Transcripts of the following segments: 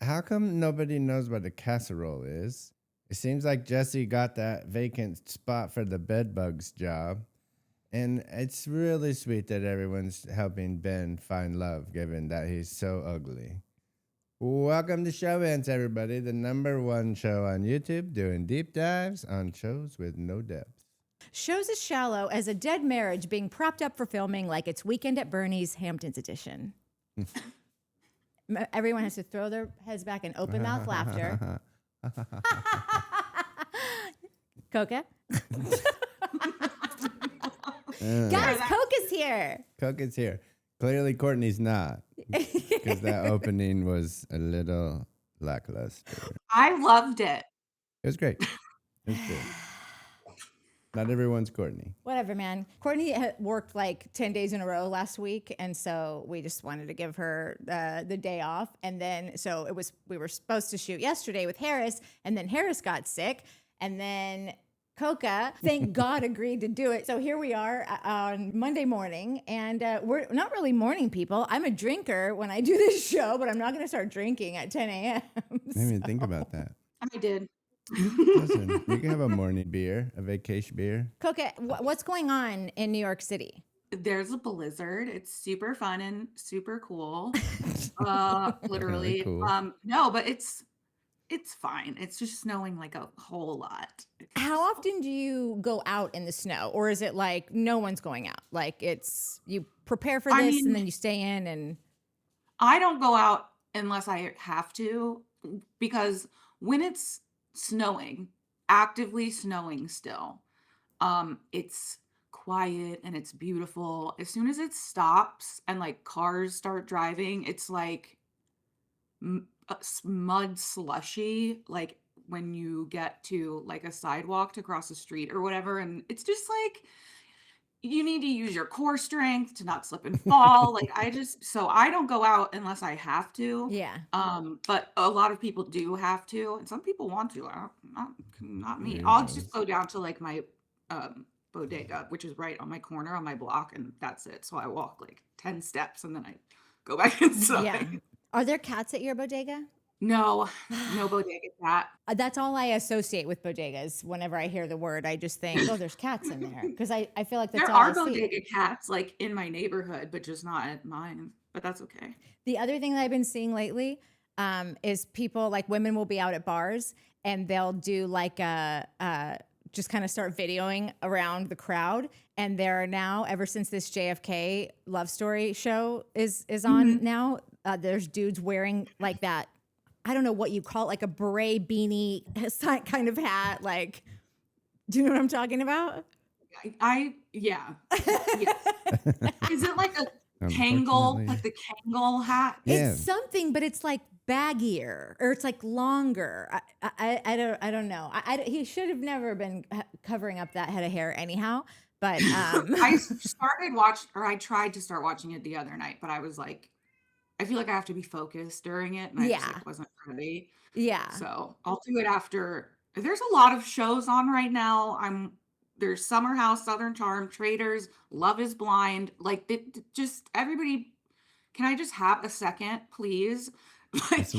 How come nobody knows what a casserole is? It seems like Jesse got that vacant spot for the bedbugs job. And it's really sweet that everyone's helping Ben find love, given that he's so ugly. Welcome to Showmance, everybody, the #1 show on YouTube doing deep dives on shows with no depth. Shows as shallow as a dead marriage being propped up for filming like it's Weekend at Bernie's Hamptons Edition. Everyone has to throw their heads back and open mouth laughter. Coca? Guys, Coke is here. Cooke is here. Clearly, Courtney's not, because that opening was a little lackluster. I loved it. It was great. It was good. Not everyone's Courtney. Whatever, man. Courtney had worked like 10 days in a row last week, and so we just wanted to give her the day off. And then, so we were supposed to shoot yesterday with Harris, and then Harris got sick, and then Coca, thank God, agreed to do it. So here we are on Monday morning, and we're not really morning people. I'm a drinker when I do this show, but I'm not going to start drinking at 10 a.m. I didn't even think about that. I did. Listen, you can have a morning beer, a vacation beer. Coca, what's going on in New York City? There's a blizzard. It's super fun and super cool. Literally. Cool. No, but it's fine. It's just snowing like a whole lot. How often do you go out in the snow, or is it like no one's going out? Like it's you prepare for this and then you stay in. And I don't go out unless I have to, because when it's snowing, actively snowing still, it's quiet and it's beautiful. As soon as it stops and like cars start driving, it's like mud slushy, like when you get to like a sidewalk to cross the street or whatever, and it's just like you need to use your core strength to not slip and fall. Like so I don't go out unless I have to. yeah, But a lot of people do have to, and some people want to. Not me. Yeah. I'll just go down to like my bodega, which is right on my corner on my block, and that's it. So I walk like 10 steps and then I go back inside. yeah. Are there cats at your bodega? No bodega cat. That's all I associate with bodegas. Whenever I hear the word, I just think, oh, there's cats in there. Because I feel like that's There all are I see. bodega cats like in my neighborhood, but just not at mine. But that's okay. The other thing that I've been seeing lately is people, like women will be out at bars and they'll do like just kind of start videoing around the crowd. And there are now, ever since this JFK love story show is on now, there's dudes wearing like that, I don't know what you call it, like a beret beanie kind of hat. Like, do you know what I'm talking about? Yeah. Is it like a Kangol, like the Kangol hat? Yeah. It's something, but it's like baggier or it's like longer. I don't know. He should have never been covering up that head of hair anyhow. But I tried to start watching it the other night, but I was like, I feel like I have to be focused during it, and I just like, wasn't ready. Yeah. So I'll do it after. There's a lot of shows on right now. There's Summer House, Southern Charm, Traders, Love is Blind. Like, just everybody, can I just have a second, please? Like,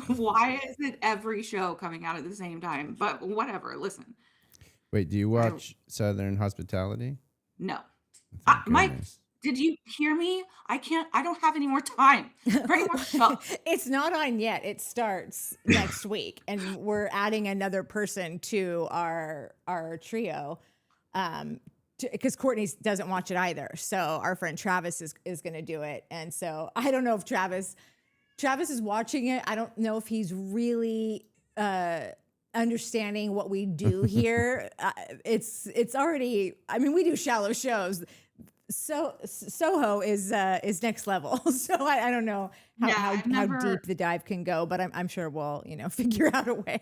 why is it every show coming out at the same time? But whatever, listen. Wait, do you watch Southern Hospitality? No. Thank Mike, goodness. did you hear me? I don't have any more time. Pretty much so. It's not on yet. It starts next week, and we're adding another person to our trio. Because Courtney doesn't watch it either. So our friend Travis is going to do it. And so I don't know if Travis is watching it. I don't know if he's really understanding what we do here. It's already, I mean, we do shallow shows. So Soho is next level. So I don't know how deep the dive can go, but I'm sure we'll, figure out a way.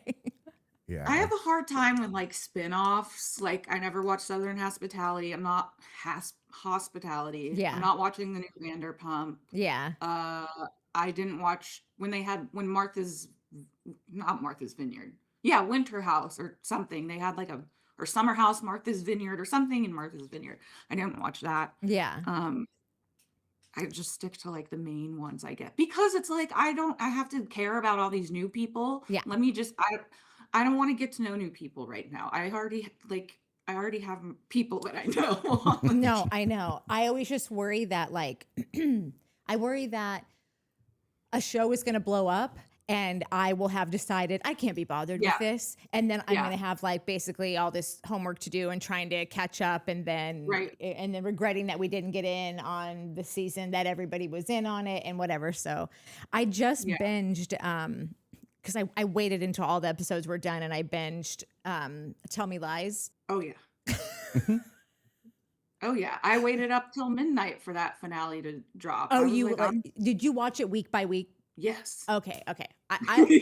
Yeah. I have a hard time with like spin-offs. Like I never watched Southern Hospitality. I'm not Hospitality. Yeah. I'm not watching the new Vanderpump. Yeah. I didn't watch when not Martha's Vineyard. Yeah, Winter House or something. They had like or Summer House, Martha's Vineyard or something in Martha's Vineyard. I didn't watch that. Yeah. I just stick to like the main ones I get because it's like I have to care about all these new people. Yeah. Let me just I don't want to get to know new people right now. I already have people that I know. No, I know. I always just worry that like I worry that a show is going to blow up and I will have decided I can't be bothered with Yeah. this. And then I'm Yeah. going to have like basically all this homework to do and trying to catch up and then Right. regretting that we didn't get in on the season that everybody was in on it and whatever. So I just Yeah. binged because I waited until all the episodes were done and I binged Tell Me Lies. Oh yeah. Oh yeah. I waited up till midnight for that finale to drop. I Oh, was you like, did you watch it week by week? yes. Okay.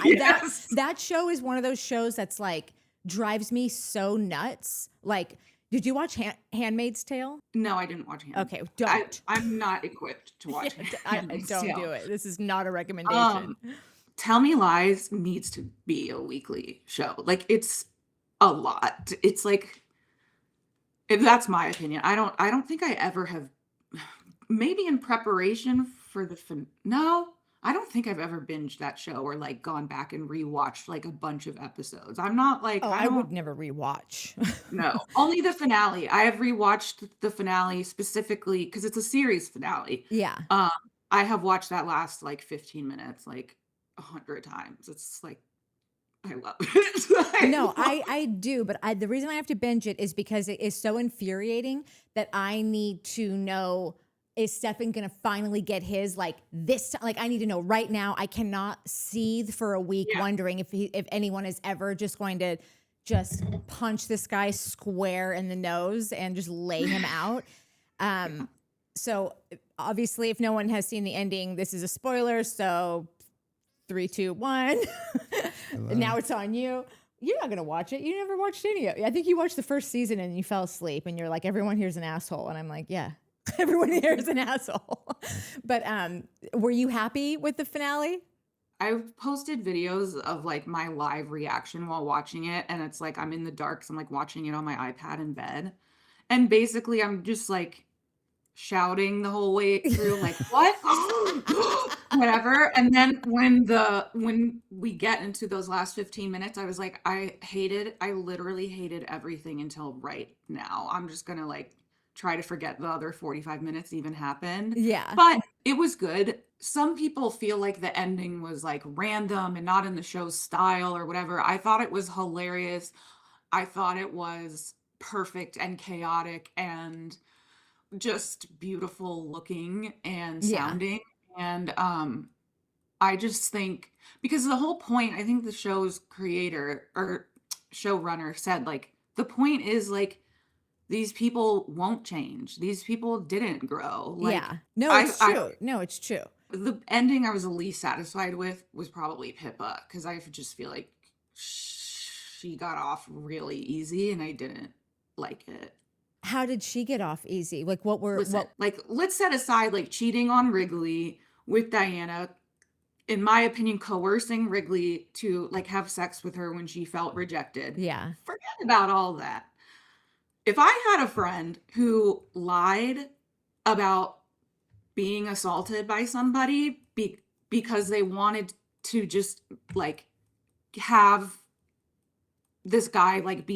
Yes. That show is one of those shows that's like drives me so nuts. Like, did you watch Handmaid's Tale? No, I didn't watch Handmaid's. Okay, don't. I'm not equipped to watch Handmaid's Don't Tale. do it. This is not a recommendation. Tell Me Lies needs to be a weekly show. Like it's a lot. It's like if that's my opinion. I don't think I ever have maybe in preparation for no, I don't think I've ever binged that show or like gone back and rewatched like a bunch of episodes. I'm not like I would never rewatch. no, only the finale. I have rewatched the finale specifically because it's a series finale. Yeah. I have watched that last like 15 minutes like 100 times. It's like I love it. No, I do, but the reason I have to binge it is because it is so infuriating that I need to know, is Stefan gonna finally get his like this time? Like I need to know right now. I cannot seethe for a week wondering if anyone is ever just going to just punch this guy square in the nose and just lay him out. So obviously, if no one has seen the ending, this is a spoiler. So 3, 2, 1. Now it's on you. You're not gonna watch it. You never watched any of it. I think you watched the first season and you fell asleep and you're like, everyone here's an asshole. And I'm like, yeah, everyone here is an asshole. But were you happy with the finale? I've posted videos of like my live reaction while watching it, and it's like I'm in the dark, so I'm like watching it on my iPad in bed. And basically I'm just like shouting the whole way through, like, what? Whatever. And then when we get into those last 15 minutes, I was like, I literally hated everything until right now. I'm just gonna like try to forget the other 45 minutes even happened. Yeah. But it was good. Some people feel like the ending was like random and not in the show's style or whatever. I thought it was hilarious. I thought it was perfect and chaotic and just beautiful looking and sounding. And I just think because the whole point, I think the show's creator or showrunner said like the point is like these people won't change. These people didn't grow. Like, yeah. No, it's true. No, it's true. The ending I was the least satisfied with was probably Pippa because I just feel like she got off really easy and I didn't like it. How did she get off easy? Like let's set aside like cheating on Wrigley with Diana, in my opinion, coercing Wrigley to like have sex with her when she felt rejected. Yeah. Forget about all that. If I had a friend who lied about being assaulted by somebody because they wanted to just like have this guy like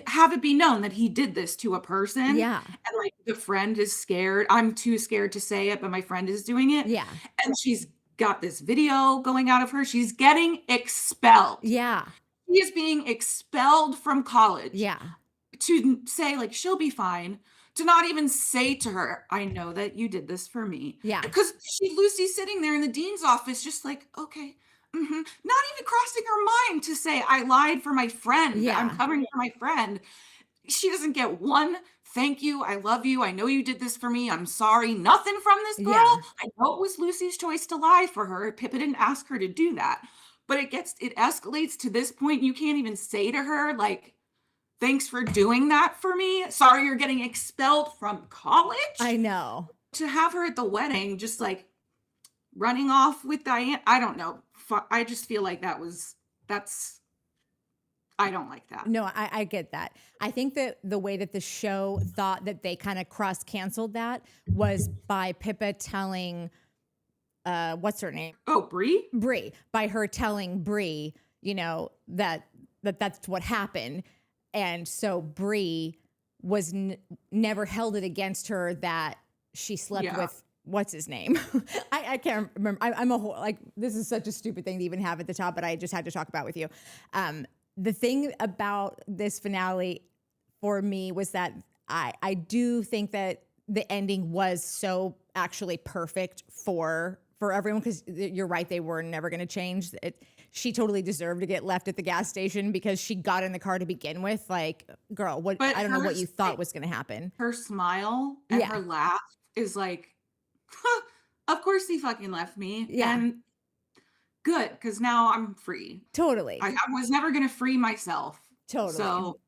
have it be known that he did this to a person. Yeah. And like the friend is scared. I'm too scared to say it, but my friend is doing it. Yeah. And she's got this video going out of her. She's getting expelled. Yeah. She is being expelled from college. Yeah. To say like she'll be fine, to not even say to her, I know that you did this for me. Yeah. Because Lucy's sitting there in the dean's office just like, okay. Not even crossing her mind to say I lied for my friend. Yeah. I'm covering for my friend. She doesn't get one thank you. I love you. I know you did this for me. I'm sorry. Nothing from this girl. Yeah. I know it was Lucy's choice to lie for her. Pippa didn't ask her to do that. But it escalates to this point. You can't even say to her, like, thanks for doing that for me. Sorry you're getting expelled from college. I know. To have her at the wedding, just like running off with Diane. I don't know. I just feel like that's I don't like that. No, I get that. I think that the way that the show thought that they kind of cross-canceled that was by Pippa telling, what's her name? Oh, Brie? Brie, by her telling Brie, you know, that's what happened. And so Brie was never held it against her that she slept with what's his name? I can't remember. I'm a whole, like, this is such a stupid thing to even have at the top, but I just had to talk about with you. The thing about this finale for me was that I do think that the ending was so actually perfect for everyone, because you're right, they were never going to change it. She totally deserved to get left at the gas station because she got in the car to begin with. Like, girl, what? But I don't know what you thought like, was going to happen. her smile and her laugh is like, of course he fucking left me. Yeah. And good, because now I'm free. Totally. I was never going to free myself. Totally. So,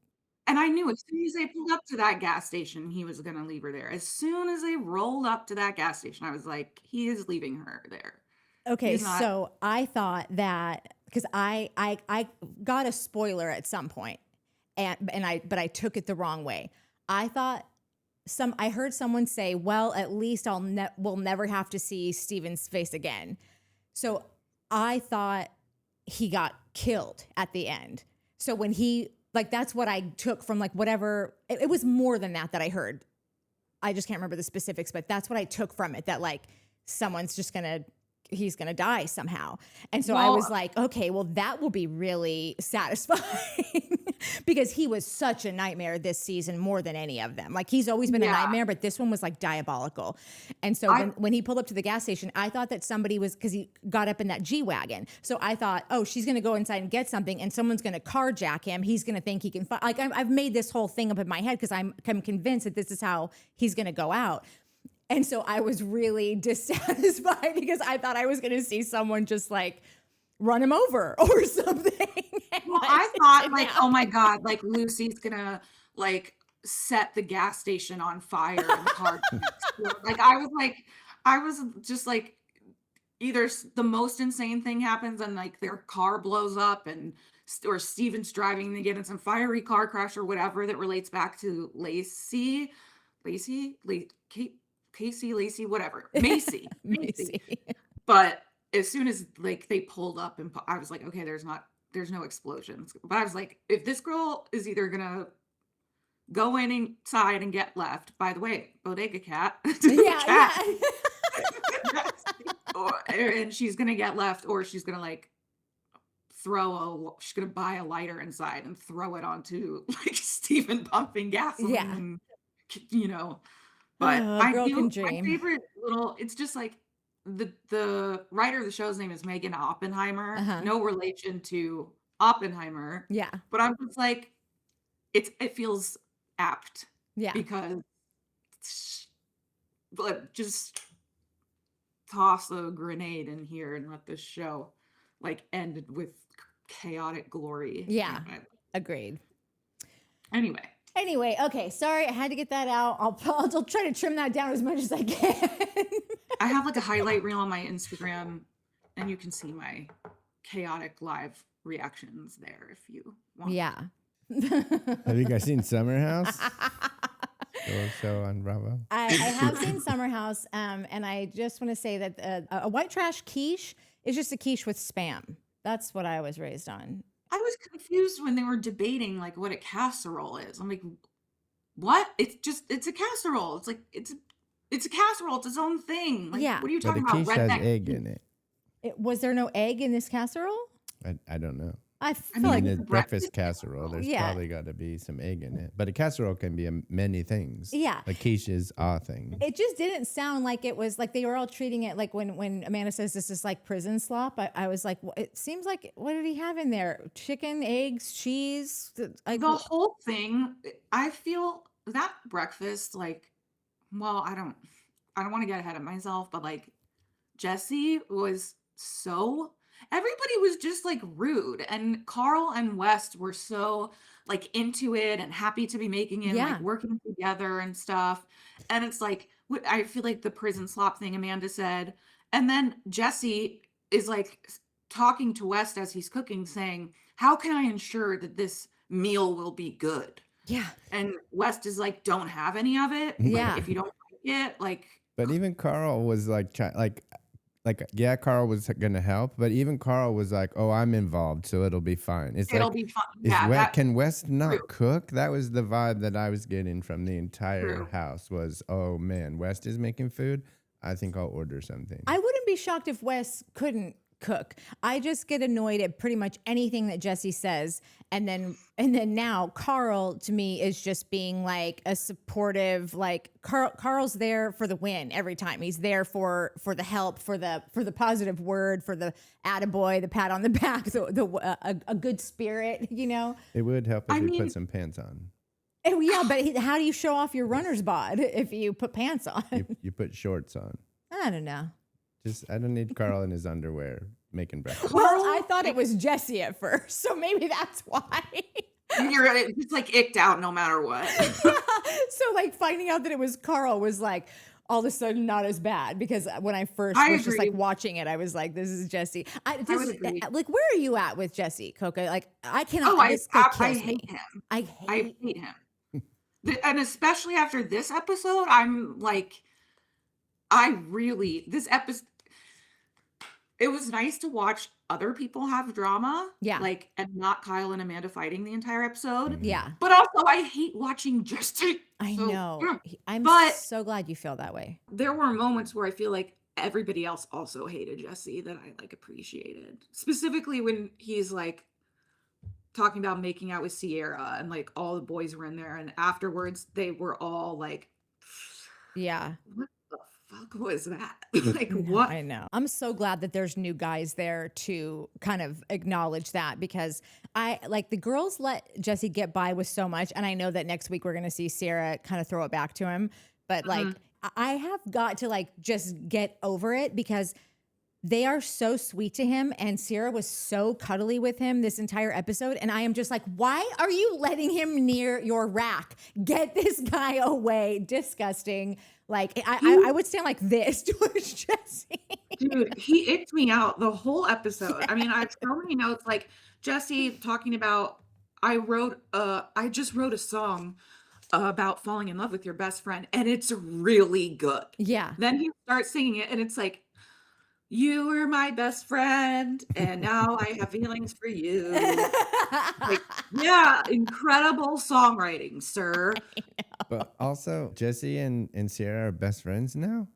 and I knew as soon as they pulled up to that gas station, he was going to leave her there. As soon as they rolled up to that gas station, I was like, he is leaving her there. Okay, so I thought that, because I got a spoiler at some point, but I took it the wrong way. I heard someone say, well, at least we'll never have to see Steven's face again. So I thought he got killed at the end. So when that's what I took from, like, whatever, it was more than that I heard. I just can't remember the specifics, but that's what I took from it, that, like, he's gonna die somehow. And so I was like, okay, well, that will be really satisfying because he was such a nightmare this season, more than any of them. Like, he's always been a nightmare, but this one was like diabolical. And so when he pulled up to the gas station, I thought that somebody was, because he got up in that G-Wagon. So I thought, oh, she's gonna go inside and get something and someone's gonna carjack him. He's gonna think he can like, I've made this whole thing up in my head because I'm convinced that this is how he's gonna go out. And so I was really dissatisfied because I thought I was going to see someone just, like, run him over or something. Well, I thought, like, oh my God, like, Lucy's going to, like, set the gas station on fire and the car. Like, I was just like, either the most insane thing happens and, like, their car blows up or Steven's driving to get in some fiery car crash or whatever that relates back to Casey, Lacey, whatever. Macy. But as soon as, like, they pulled up and I was like, okay, there's no explosions. But I was like, if this girl is either gonna go inside and get left, by the way, bodega cat. Yeah. And she's gonna get left, or she's gonna, like, she's gonna buy a lighter inside and throw it onto, like, Steven pumping gasoline. Yeah. And, you know. But my favorite it's just like the writer of the show's name is Megan Oppenheimer. Uh-huh. No relation to Oppenheimer. Yeah. But I'm just like, it feels apt. Yeah. Because just toss a grenade in here and let this show, like, end with chaotic glory. Yeah. Agreed. Anyway, okay. Sorry, I had to get that out. I'll try to trim that down as much as I can. I have, like, a highlight reel on my Instagram, and you can see my chaotic live reactions there if you want. Yeah. Have you guys seen Summer House? Show on Bravo. I have seen Summer House, and I just want to say that a white trash quiche is just a quiche with Spam. That's what I was raised on. I was confused when they were debating, like, what a casserole is. I'm like, what? It's a casserole. It's like, it's a casserole. It's its own thing. Like, yeah. What are you talking about? Redneck Quiche has egg in it. Was there no egg in this casserole? I don't know. I feel like in a breakfast casserole, there's probably got to be some egg in it. But a casserole can be many things. Yeah. Like quiche is a thing. It just didn't sound like it was, like, they were all treating it like, when Amanda says this is like prison slop, I was like, it seems like, what did he have in there? Chicken, eggs, cheese? Like, the whole thing, I feel that breakfast, like, well, I don't want to get ahead of myself, but, like, Jesse was everybody was just, like, rude, and Carl and West were so, like, into it and happy to be making it, like, working together and stuff. And it's like, I feel like the prison slop thing Amanda said. And then Jesse is, like, talking to West as he's cooking, saying how can I ensure that this meal will be good? Yeah. And West is like, don't have any of it. Like, Yeah. if you don't like it, like, But even Carl was like, yeah, Carl was gonna help, but even Carl was like, "Oh, I'm involved, so it'll be fine." It's it'll like, be fun. is Yeah, West, can West true, not cook? That was the vibe that I was getting from the entire true. house. Was, oh man, West is making food. I think I'll order something. I wouldn't be shocked if Wes couldn't cook. I just get annoyed at pretty much anything that Jesse says. And then now Carl to me is just being like a supportive, like Carl's there for the win every time. He's there for the help, for the positive word, for the attaboy, the pat on the back, a good spirit, you know? It would help if I you mean, put some pants on. Oh, yeah, but how do you show off your runner's bod if you put pants on? You put shorts on. I don't know. I don't need Carl in his underwear making breakfast. Well, I thought it was Jesse at first, so maybe that's why. you're just like icked out no matter what. So like finding out that it was Carl was like all of a sudden not as bad, because when I first I was just like agree. watching it, I was like, this is Jesse. I would agree. Like, where are you at with Jesse, Coca? Like, I cannot. Oh, This guy I kills me. hate him. I I hate. hate him. And especially after this episode, I'm like, this episode, it was nice to watch other people have drama. Yeah. Like, and not Kyle and Amanda fighting the entire episode. Yeah, But also, I hate watching Justin. I So, know. I'm But so glad you feel that way. there were moments where I feel like everybody else also hated Jesse that I like appreciated. Specifically when he's like talking about making out with Ciara and like all the boys were in there, and afterwards they were all like, Yeah. what the fuck was that? Like, No, what? I know. I'm so glad that there's new guys there to kind of acknowledge that, because I like the girls let Jesse get by with so much. And I know that next week we're going to see Ciara kind of throw it back to him. But like, I have got to like just get over it, because they are so sweet to him. And Ciara was so cuddly with him this entire episode. And I am just like, why are you letting him near your rack? Get this guy away. Disgusting. Like, I would stand like this towards Jesse. Dude, he icked me out the whole episode. I mean, I have so many notes, like Jesse talking about, I just wrote a song about falling in love with your best friend, and it's really good. Yeah. Then he starts singing it, and it's like, you were my best friend, and now I have feelings for you. Like, yeah, incredible songwriting, sir. But also, Jesse and Ciara are best friends now.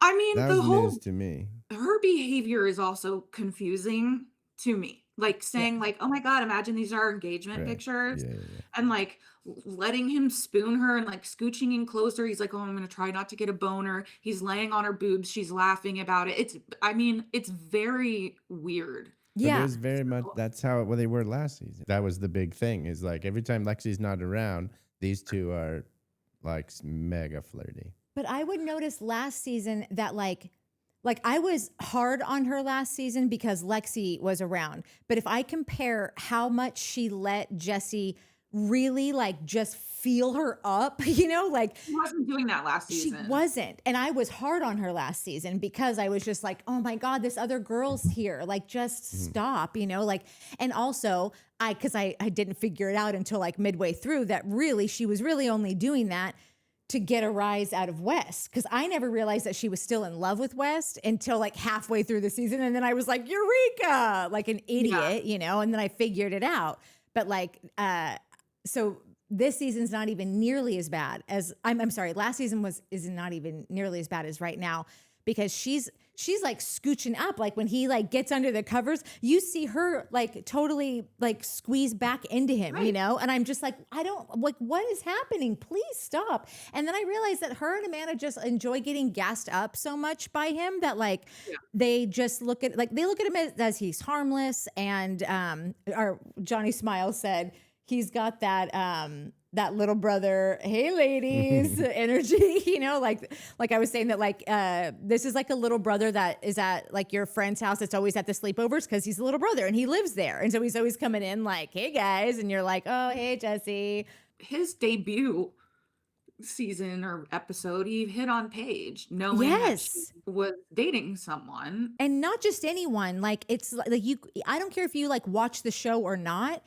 I mean, That the was whole news to me. her behavior is also confusing to me. Like saying like, "Oh my God, imagine these are our engagement Right. pictures," Yeah. and like letting him spoon her and like scooching in closer. He's like, "Oh, I'm gonna try not to get a boner." He's laying on her boobs. She's laughing about it. It's very weird. But Yeah. it was very much, that's how they were last season. That was the big thing, is like every time Lexi's not around, these two are like mega flirty. But I would notice last season that like I was hard on her last season because Lexi was around. But if I compare how much she let Jesse really like just feel her up, you know, like She wasn't doing that last she season. wasn't. And I was hard on her last season because I was just like, oh my God, this other girl's here. Like, just stop, you know, like, and also because I didn't figure it out until like midway through that really, she was really only doing that to get a rise out of West. Because I never realized that she was still in love with West until like halfway through the season. And then I was like, Eureka, like an idiot, you know, and then I figured it out. But like, so this season's not even nearly as bad as I'm sorry, last season is not even nearly as bad as right now, because she's like scooching up. Like when he like gets under the covers, you see her like totally like squeeze back into him, you know? And I'm just like, I don't like, what is happening? Please stop. And then I realized that her and Amanda just enjoy getting gassed up so much by him that like they just look at him as he's harmless. And our Johnny Smiles said he's got that little brother, hey ladies energy, you know, like I was saying that like, this is like a little brother that is at like your friend's house. That's always at the sleepovers because he's a little brother and he lives there. And so he's always coming in like, hey guys. And you're like, oh, hey, Jesse. His debut season or episode, he hit on Paige, knowing that she Yes. was dating someone. And not just anyone. Like it's like you I don't care if you like watch the show or not.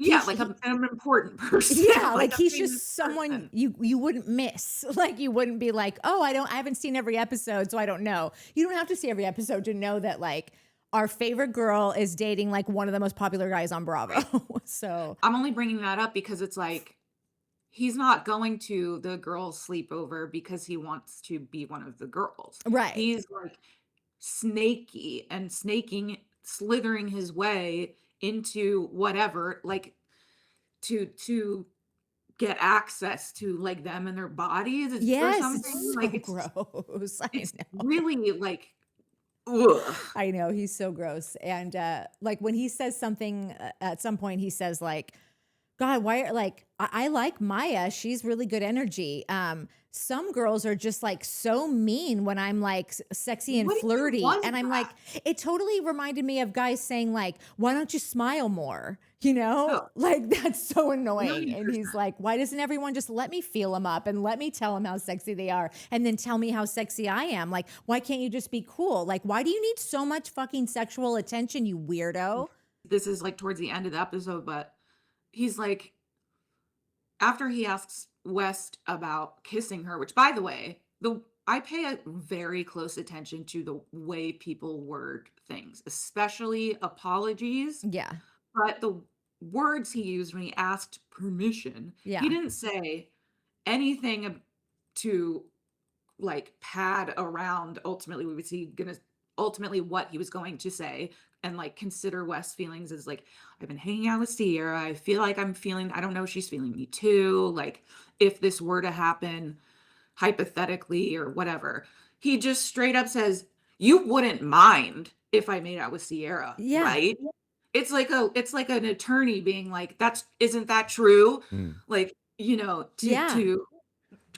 Yeah, like He an important person, yeah, like like a he's famous just someone person. you wouldn't miss. Like you wouldn't be like, "Oh, I haven't seen every episode, so I don't know." You don't have to see every episode to know that like our favorite girl is dating like one of the most popular guys on Bravo. Right. So, I'm only bringing that up because it's like he's not going to the girls' sleepover because he wants to be one of the girls. right. He's like snaky and slithering his way into whatever, like to get access to like them and their bodies or Yes, something. it's Like so gross. I it's know. really like ugh. I know he's so gross. And like when he says something at some point, he says like, "God, why are like I like Maya. She's really good energy. Some girls are just like so mean when I'm like sexy and What even flirty." was And I'm like, that? it totally reminded me of guys saying like, "Why don't you smile more?" You know, Oh, like that's so annoying. And he's 1,000,000%. like, "Why doesn't everyone just let me feel them up and let me tell them how sexy they are and then tell me how sexy I am? Like, why can't you just be cool? Like, why do you need so much fucking sexual attention, you weirdo?" This is like towards the end of the episode, but he's like, after he asks West about kissing her, which by the way, the I pay a very close attention to the way people word things, especially apologies, Yeah. but the words he used when he asked permission, he Yeah. didn't say anything to like pad around ultimately what he was going to say and like consider West's feelings as like I've been hanging out with Sierra. I feel like I don't know if she's feeling me too. Like if this were to happen hypothetically or whatever. He just straight up says, "You wouldn't mind if I made out with Sierra, Yeah. right?" It's like an attorney being like, "That's isn't that true?" Mm. Like, Yeah. to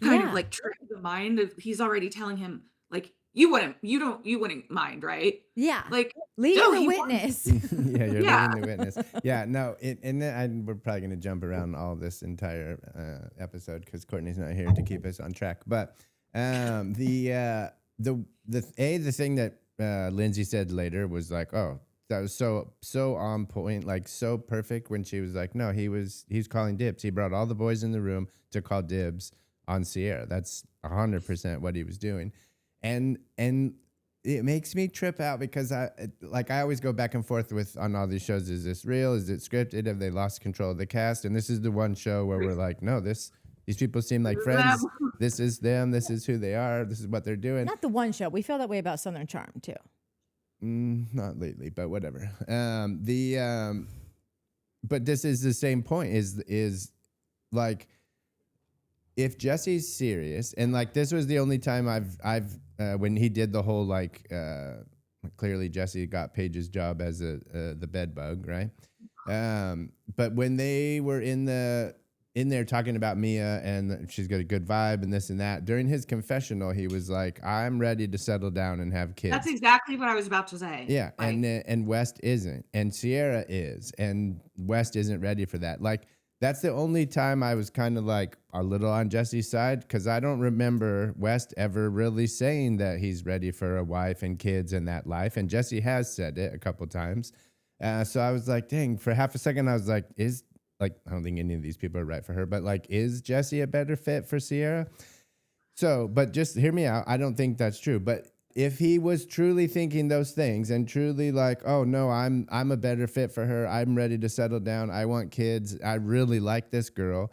kind of Yeah. like trick the mind of he's already telling him like, you wouldn't mind, right?" Yeah. Like, Leading no, the he wouldn't. witness. Yeah, you're Yeah. leading the witness. Yeah, no, and then we're probably going to jump around all this entire episode because Courtney's not here to keep us on track. But the thing that Lindsay said later was like, oh, that was so on point, like so perfect when she was like, no, he's calling dibs. He brought all the boys in the room to call dibs on Ciara. That's 100% what he was doing, and it makes me trip out because I always go back and forth with on all these shows. Is this real? Is it scripted? Have they lost control of the cast? And this is the one show where we're like, no, these people seem like friends. Them. This is them. This is who they are. This is what they're doing. Not the one show. We feel that way about Southern Charm too. Not lately, but whatever. But this is the same point. Is like if Jesse's serious, and like this was the only time I've when he did the whole like clearly Jesse got Paige's job as the bed bug, right? But when they were in there talking about Mia and she's got a good vibe and this and that, during his confessional, he was like, "I'm ready to settle down and have kids." That's exactly what I was about to say. Yeah, Like, and West isn't, and Ciara is, and West isn't ready for that. Like that's the only time I was kind of like a little on Jesse's side because I don't remember West ever really saying that he's ready for a wife and kids and that life, and Jesse has said it a couple times. So I was like, dang, for half a second I was like, I don't think any of these people are right for her, but like, is Jesse a better fit for Ciara? So, but just hear me out. I don't think that's true. But if he was truly thinking those things and truly like, oh no, I'm a better fit for her. I'm ready to settle down. I want kids. I really like this girl.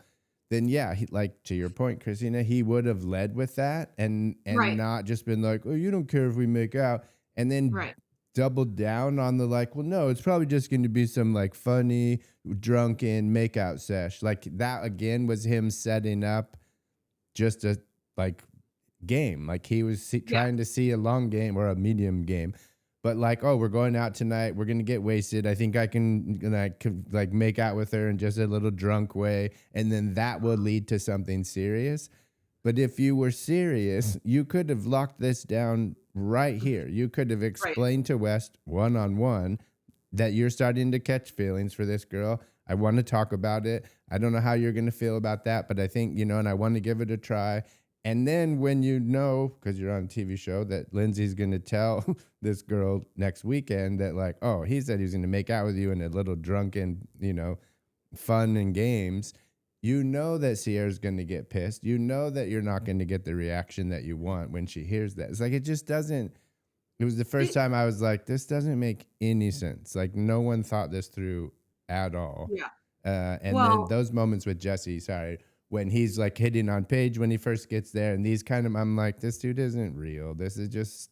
Then yeah, like to your point, Christina, he would have led with that and right, not just been like, oh, you don't care if we make out, and then right. doubled down on the like, well, no, it's probably just going to be some like funny drunken makeout sesh. Like that again was him setting up just a like game. Like he was trying to see a long game or a medium game. But like, oh, we're going out tonight. We're gonna get wasted. I think I can like make out with her in just a little drunk way, and then that will lead to something serious. But if you were serious, you could have locked this down right here. You could have explained to West one-on-one that you're starting to catch feelings for this girl. I want to talk about it. I don't know how you're going to feel about that, but I think, and I want to give it a try. And then when because you're on a TV show, that Lindsay's going to tell this girl next weekend that like, oh, he said he was going to make out with you in a little drunken, fun and games. That Ciara's going to get pissed. That you're not going to get the reaction that you want when she hears that. It's like, it just doesn't. It was the first time I was like, this doesn't make any sense. Like, no one thought this through at all. Yeah. And then those moments with Jesse, when he's like hitting on Paige when he first gets there, and these I'm like, this dude isn't real. This is just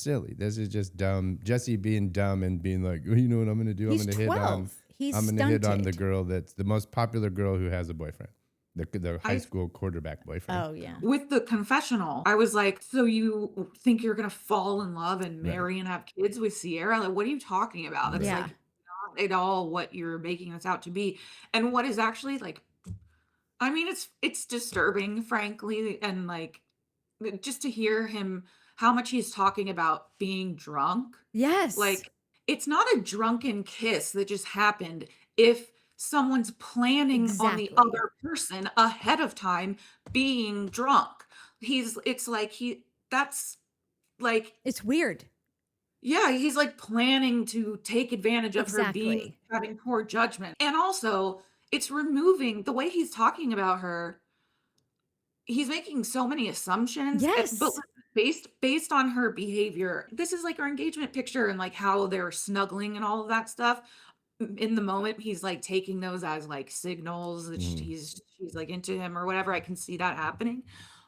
silly. This is just dumb. Jesse being dumb and being like, well, you know what I'm going to do? He's I'm going to 12. He's I'm going to hit on the stunted. girl that's the most popular girl who has a boyfriend. The high school quarterback boyfriend. Oh, yeah. With the confessional, I was like, so you think you're going to fall in love and marry and have kids with Ciara? Like, what are you talking about? That's Yeah. like not at all what you're making this out to be. And what is actually like, I mean, it's disturbing, frankly. And like, just to hear him, how much he's talking about being drunk. Yes. Like, it's not a drunken kiss that just happened. If someone's planning on the Exactly. other person ahead of time being drunk, that's like, it's weird. yeah, he's like planning to take advantage of her Exactly. having poor judgment. And also, it's removing the way he's talking about her. He's making so many assumptions. Yes. But based on her behavior, this is like our engagement picture and like how they're snuggling and all of that stuff. In the moment, he's like taking those as like signals that she's like into him or whatever. I can see that happening.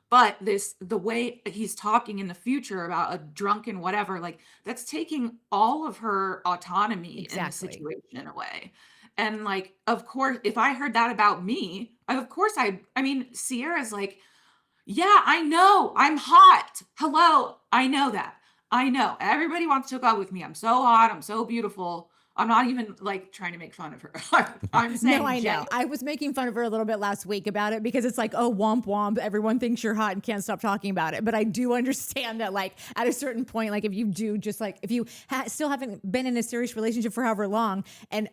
But the way he's talking in the future about a drunken whatever, like that's taking all of her autonomy in the situation away. And like, of course, if I heard that about me, I mean, Ciara's like, yeah, I know, I'm hot. Hello, I know that. I know. Everybody wants to hook up with me. I'm so hot. I'm so beautiful. I'm not even like trying to make fun of her. I'm saying, no, I know. I was making fun of her a little bit last week about it because it's like, oh, womp womp. Everyone thinks you're hot and can't stop talking about it. But I do understand that, like, at a certain point, like, if you do just like, if you still haven't been in a serious relationship for however long,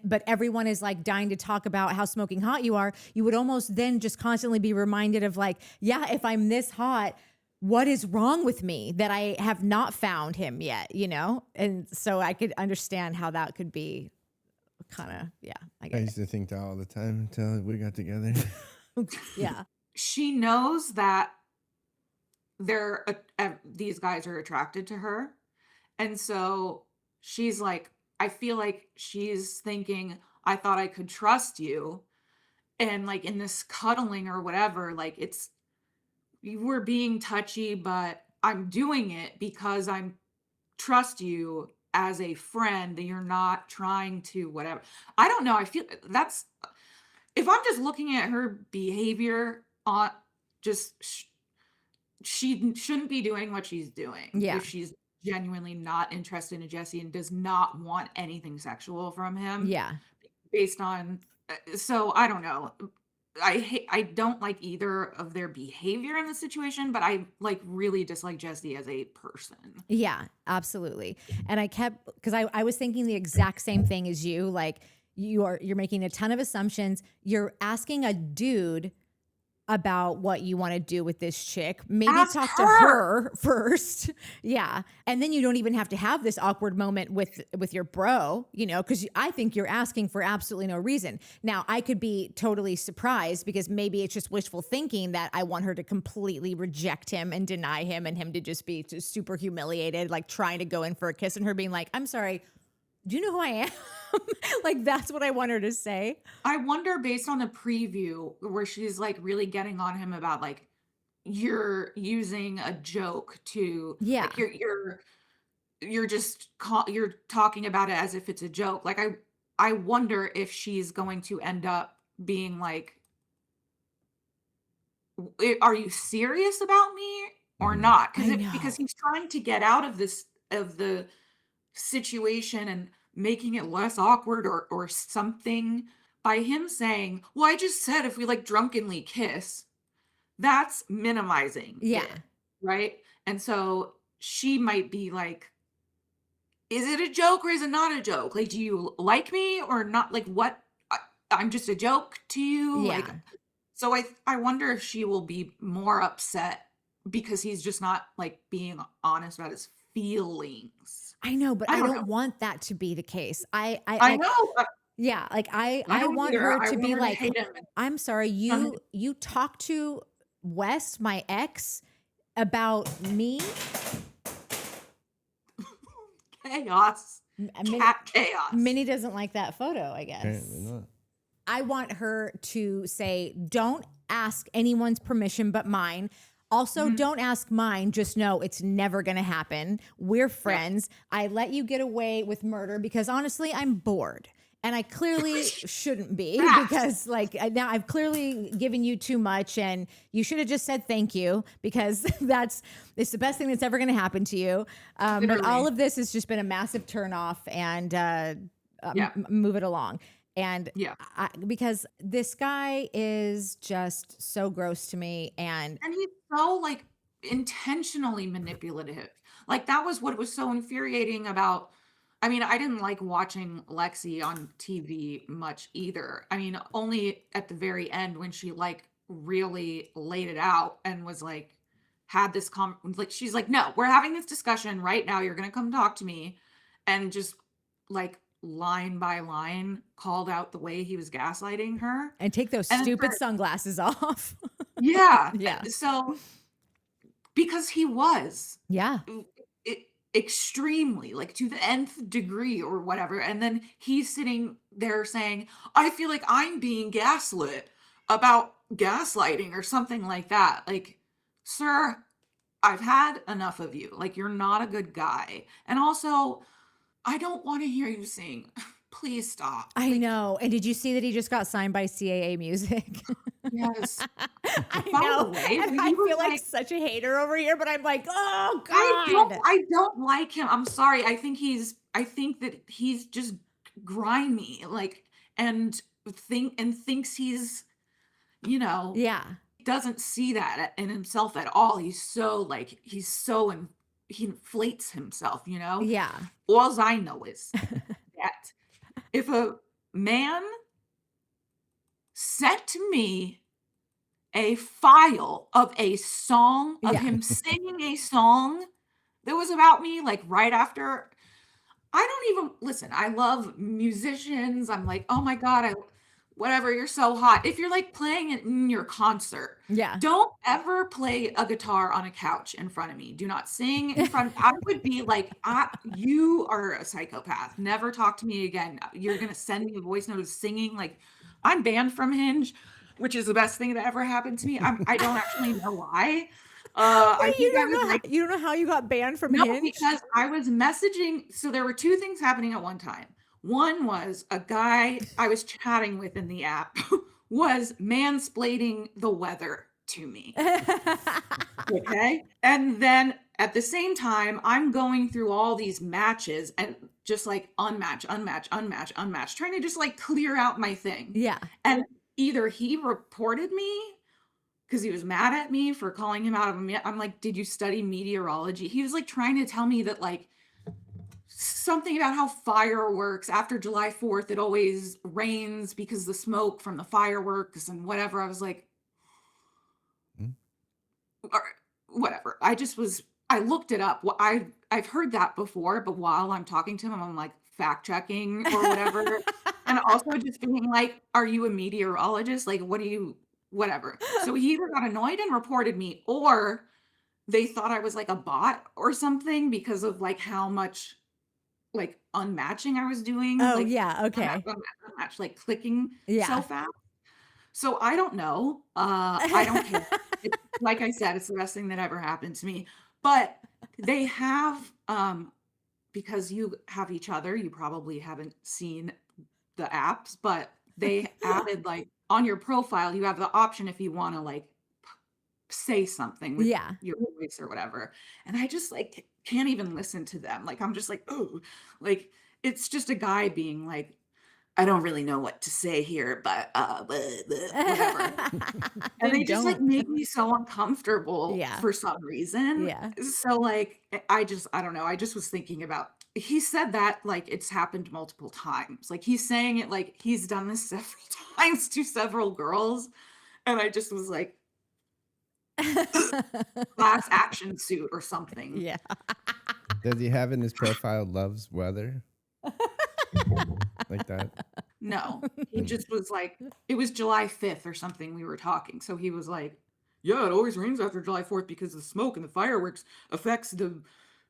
but everyone is like dying to talk about how smoking hot you are, you would almost then just constantly be reminded of like, yeah, if I'm this hot, what is wrong with me that I have not found him yet, And so I could understand how that could be kind of, yeah. I used to think that all the time until we got together. Yeah. She knows that these guys are attracted to her. And so she's like, I feel like she's thinking, I thought I could trust you. And like in this cuddling or whatever, like you were being touchy, but I'm doing it because I trust you as a friend, that you're not trying to whatever. I don't know. I feel if I'm just looking at her behavior on she shouldn't be doing what she's doing. Yeah. If she's genuinely not interested in Jesse and does not want anything sexual from him. Yeah. Based on, so I don't know. I don't like either of their behavior in the situation, but I like really dislike Jesse as a person. Yeah, absolutely. And because I was thinking the exact same thing as you. Like you're making a ton of assumptions. You're asking a dude about what you want to do with this chick. Maybe talk to her first. Yeah. And then you don't even have to have this awkward moment with your bro, because I think you're asking for absolutely no reason. Now, I could be totally surprised because maybe it's just wishful thinking that I want her to completely reject him and deny him and him to just be super humiliated, like trying to go in for a kiss and her being like, I'm sorry, do you know who I am? Like, that's what I want her to say. I wonder, based on the preview where she's like really getting on him about like, you're using a joke to, like, you're just you're talking about it as if it's a joke. Like, I wonder if she's going to end up being like, are you serious about me or not? Because he's trying to get out of the situation and making it less awkward or something by him saying, well, I just said if we like drunkenly kiss, that's minimizing it, right? And so she might be like, is it a joke or is it not a joke? Like, do you like me or not? Like, what? I'm just a joke to you. Like, Yeah. so I wonder if she will be more upset because he's just not like being honest about his feelings. I know, but I I don't don't know. want that to be the case. I I like, know. yeah, like I I don't want either. her I to want be her to like, hate him. I'm sorry, And you talked to Wes, my ex, about me. chaos. Cat chaos. Minnie doesn't like that photo, I guess. Apparently not. I want her to say, don't ask anyone's permission but mine. Also, don't ask mine. Just know it's never going to happen. We're friends. I let you get away with murder because honestly, I'm bored. And I clearly shouldn't be because like now I've clearly given you too much and you should have just said thank you because it's the best thing that's ever going to happen to you. But all of this has just been a massive turnoff and move it along. And because this guy is just so gross to me. And he's so like intentionally manipulative. Like that was what was so infuriating about. I mean, I didn't like watching Lexi on TV much either. I mean, only at the very end when she like really laid it out and was like, had this like, she's like, no, we're having this discussion right now. You're going to come talk to me. And just like line by line called out the way he was gaslighting her. and take those stupid sunglasses off. Yeah. Yeah. So, because he was. Yeah. Extremely, like to the nth degree or whatever. And then he's sitting there saying, I feel like I'm being gaslit about gaslighting or something like that. Like, sir, I've had enough of you. Like, you're not a good guy. And also, I don't want to hear you sing. Please stop. I know. And did you see that he just got signed by CAA Music? Yes. I By know. the way, And I feel like such a hater over here, but I'm like, oh God. I don't like him. I'm sorry. I think that he's just grimy, like, and thinks he's, Yeah. doesn't see that in himself at all. He's so like, he inflates himself, Yeah. All I know is that if a man sent me a file of a song of him singing a song that was about me, like right after, I don't even listen. I love musicians. I'm like, oh my God, whatever, you're so hot. If you're like playing it in your concert, don't ever play a guitar on a couch in front of me. Do not sing in front. I would be like, you are a psychopath. Never talk to me again. You're going to send me a voice note of singing. Like, I'm banned from Hinge, which is the best thing that ever happened to me. I don't actually know why. You don't know how you got banned from Hinge? Because I was messaging. So there were two things happening at one time. One was a guy I was chatting with in the app was mansplaining the weather to me. Okay. And then at the same time, I'm going through all these matches and just like unmatch, trying to just like clear out my thing. Yeah. And either he reported me because he was mad at me for calling him out of a I'm like, did you study meteorology? He was like trying to tell me that like something about how fireworks after July 4th, it always rains because the smoke from the fireworks and whatever. I was like, whatever. I looked it up. I've heard that before, but while I'm talking to him, I'm like fact checking or whatever. And also just being like, are you a meteorologist? Like, whatever. So he either got annoyed and reported me, or they thought I was like a bot or something because of like how much like unmatching I was doing. Oh, like, yeah. Okay. Unmatch, like clicking Yeah. so fast. So I don't know. I don't care. Like I said, it's the best thing that ever happened to me. But they have, because you have each other, you probably haven't seen the apps, but they added like on your profile, you have the option if you want to like say something with your voice or whatever. And I just like can't even listen to them. Like I'm just like, oh, like it's just a guy being like, I don't really know what to say here, but whatever. And they just like make me so uncomfortable for some reason. Yeah. So like I don't know. I just was thinking about he said that like it's happened multiple times. Like he's saying it like he's done this several times to several girls. And I just was like, class action suit or something. Yeah. Does he have in his profile loves weather? Like that? No, he just was like, it was July 5th or something we were talking. So he was like, yeah, it always rains after July 4th because the smoke and the fireworks affects the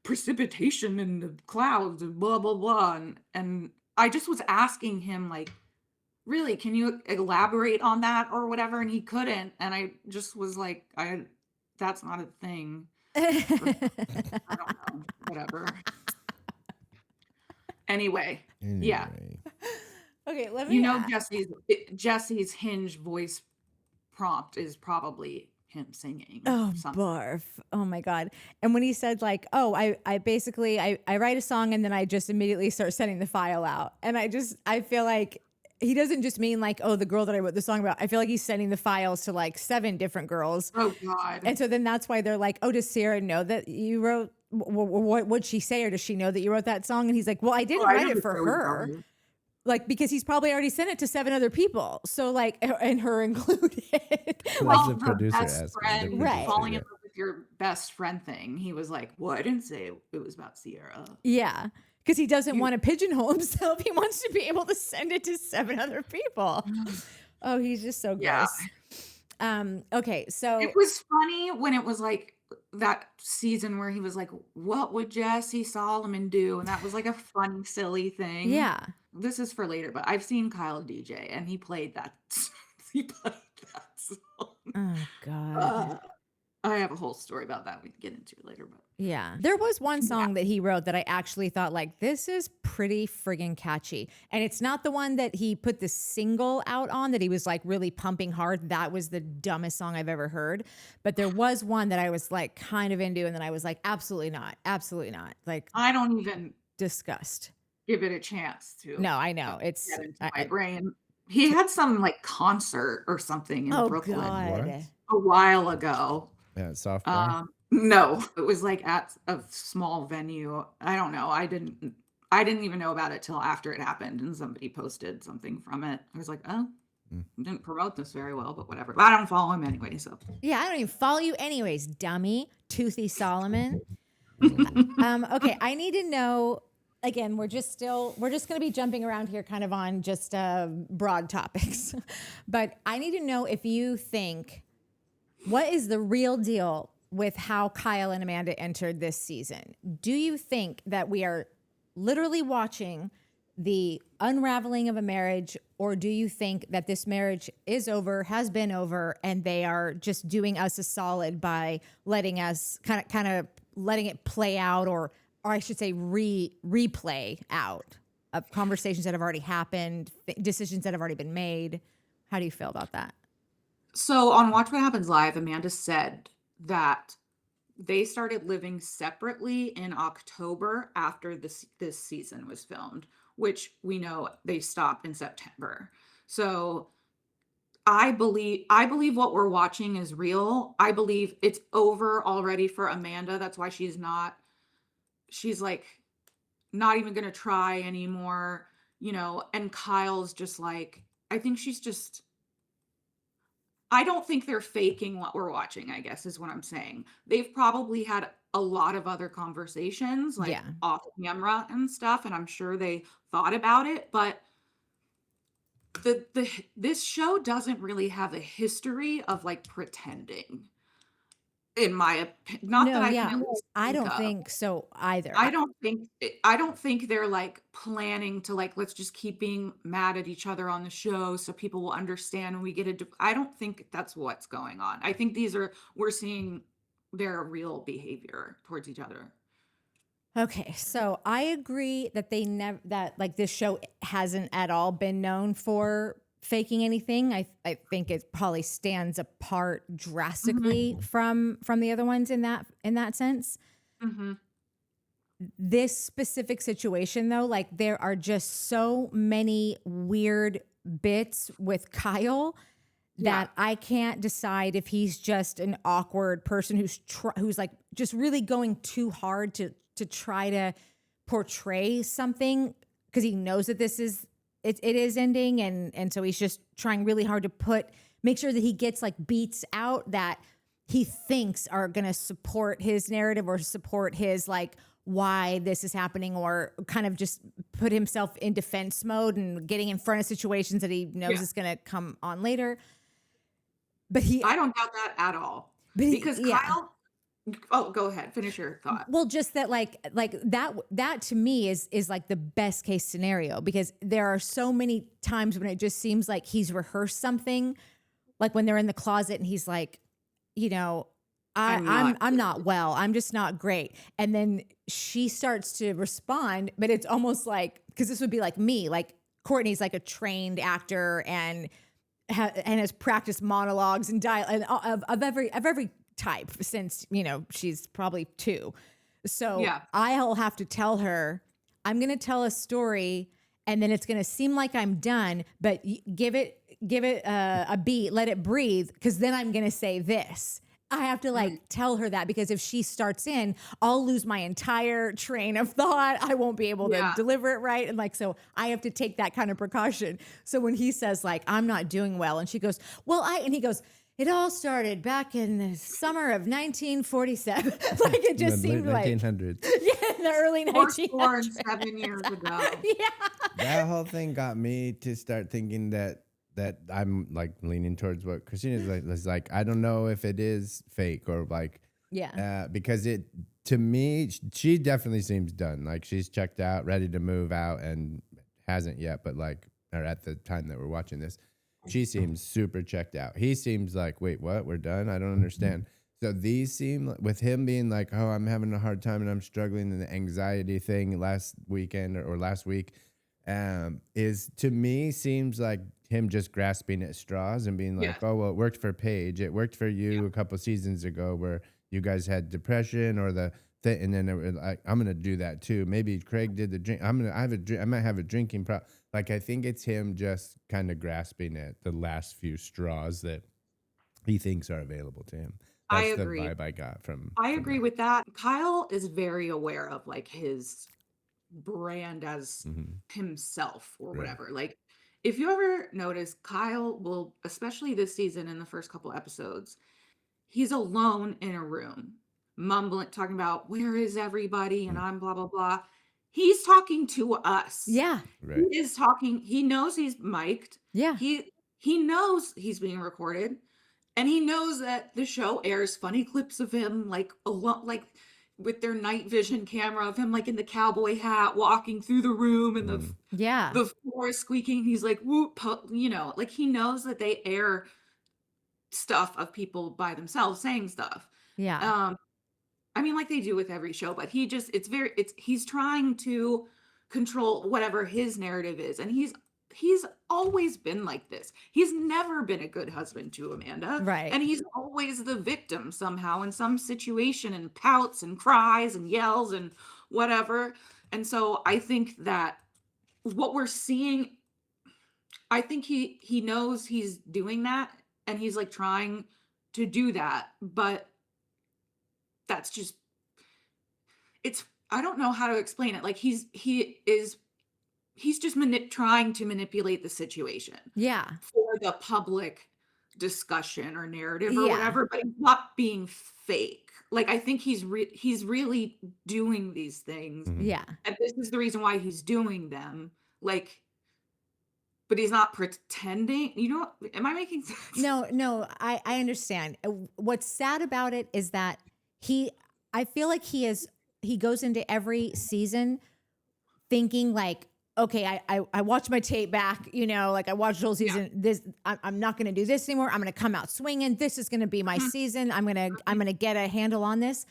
precipitation and the clouds and blah, blah, blah. And I just was asking him like, really, can you elaborate on that or whatever? And he couldn't. And I just was like, that's not a thing. I don't know, whatever. Anyway, yeah. Okay, let me. You know, Jesse's Hinge voice prompt is probably him singing. Oh, something. barf. Oh my God. And when he said like, oh, I basically, I write a song and then I just immediately start sending the file out. And I feel like he doesn't just mean like, oh, the girl that I wrote the song about. I feel like he's sending the files to like 7 different girls. Oh God. And so then that's why they're like, oh, does Ciara know that you wrote, what would she say? Or does she know that you wrote that song? And he's like, well, I didn't write it for her. Like, because he's probably already sent it to 7 other people. So like, and her included. Well, the the producer best friend, Right. falling in love with your best friend thing. He was like, well, I didn't say it was about Ciara. Yeah. Because he doesn't want to pigeonhole himself. He wants to be able to send it to 7 other people. Oh, he's just so gross. Yeah. Okay, so it was funny when it was like that season where he was like, what would Jesse Solomon do? And that was like a fun, silly thing. yeah. This is for later, but I've seen Kyle DJ and he played that. He played that song. Oh God. I have a whole story about that we can get into later, but Yeah. There was one song that he wrote that I actually thought like, this is pretty friggin' catchy. And it's not the one that he put the single out on that he was like really pumping hard. That was the dumbest song I've ever heard. But there was one that I was like kind of into. And then I was like, absolutely not. Absolutely not. Like, I don't even disgust. give it a chance to. No, I know. It's get into my brain. He had some like concert or something in Brooklyn God. a while ago. Yeah, softball. No, it was like at a small venue. I don't know. I didn't even know about it till after it happened and somebody posted something from it. I was like, oh, didn't promote this very well, but whatever. But I don't follow him anyway, so. Yeah, I don't even follow you anyways, dummy. Toothy Solomon. Okay, I need to know. Again, we're just going to be jumping around here kind of on just broad topics. But I need to know if you think, what is the real deal with how Kyle and Amanda entered this season? Do you think that we are literally watching the unraveling of a marriage, or do you think that this marriage is over, has been over, and they are just doing us a solid by letting us kind of letting it play out, or I should say replay out of conversations that have already happened, decisions that have already been made? How do you feel about that? So on Watch What Happens Live, Amanda said that they started living separately in October after this season was filmed, which we know they stopped in September. So I believe what we're watching is real. I believe it's over already for Amanda. That's why she's like not even going to try anymore, and Kyle's just like, I think she's just, I don't think they're faking what we're watching, I guess is what I'm saying. They've probably had a lot of other conversations, like off camera and stuff, and I'm sure they thought about it, but this show doesn't really have a history of like pretending. In my opinion, I don't think so either. I don't think they're like planning to like, let's just keep being mad at each other on the show so people will understand when we get into. I don't think that's what's going on. I think we're seeing their real behavior towards each other. Okay, so I agree that that this show hasn't at all been known for faking anything. I think it probably stands apart drastically from the other ones in that sense. Mm-hmm. This specific situation though, like there are just so many weird bits with Kyle that I can't decide if he's just an awkward person who's like just really going too hard to try to portray something because he knows that it is ending, and so he's just trying really hard to make sure that he gets like beats out that he thinks are going to support his narrative or support his like why this is happening, or kind of just put himself in defense mode and getting in front of situations that he knows is going to come on later. But I don't doubt that at all. Because Kyle, oh, go ahead, finish your thought. Well, just that like that to me is like the best case scenario, because there are so many times when it just seems like he's rehearsed something, like when they're in the closet and he's like, you know, I'm not well. I'm just not great. And then she starts to respond, but it's almost like, because this would be like me, like Courtney's like a trained actor and has practiced monologues and of every type since, you know, she's probably 2. So I'll have to tell her, I'm going to tell a story and then it's going to seem like I'm done, but give it a beat, let it breathe. Cause then I'm going to say this. I have to like tell her that, because if she starts in, I'll lose my entire train of thought. I won't be able to deliver it right. And like, so I have to take that kind of precaution. So when he says like, I'm not doing well, and she goes, well, and he goes, it all started back in the summer of 1947. Like it just seemed 1900s. Yeah, in the early 1900s. 7 years ago. Yeah. That whole thing got me to start thinking that I'm like leaning towards what Christina's like, I don't know if it is fake or like, because it, to me, she definitely seems done. Like she's checked out, ready to move out, and hasn't yet, but like, or at the time that we're watching this, she seems super checked out. He seems like, wait, what? We're done? I don't understand. So these seem, with him being like, oh, I'm having a hard time and I'm struggling, and the anxiety thing last weekend or last week, is, to me, seems like him just grasping at straws and being like, oh, well, it worked for Paige. It worked for you a couple seasons ago where you guys had depression or and then it was like, I'm going to do that too. Maybe Craig did the drink. I might have a drinking problem. Like, I think it's him just kind of grasping at the last few straws that he thinks are available to him. That's I agree. The vibe I got from. I agree with that. Kyle is very aware of like his brand as himself or whatever. Like, if you ever notice, Kyle will, especially this season in the first couple episodes, he's alone in a room, mumbling, talking about where is everybody, and I'm blah blah blah. He's talking to us. Yeah. Right. He is talking. He knows he's mic'd. Yeah. He knows he's being recorded, and he knows that the show airs funny clips of him like with their night vision camera of him like in the cowboy hat walking through the room and the floor is squeaking. He's like, whoop, you know, like he knows that they air stuff of people by themselves saying stuff. Yeah. I mean, like they do with every show, but he's trying to control whatever his narrative is. And he's always been like this. He's never been a good husband to Amanda. Right. And he's always the victim somehow in some situation, and pouts and cries and yells and whatever. And so I think that what we're seeing, I think he knows he's doing that, and he's like trying to do that, but that's just, I don't know how to explain it. Like he's just trying to manipulate the situation. Yeah. For the public discussion or narrative or whatever, but he's not being fake. Like I think he's really doing these things. Yeah. And this is the reason why he's doing them. Like, but he's not pretending. You know, am I making sense? No, I understand. What's sad about it is that I feel like he goes into every season thinking like, okay, I watched my tape back, you know, like I watched the whole season. This, I'm not going to do this anymore. I'm going to come out swinging. This is going to be my season. I'm going to get a handle on this.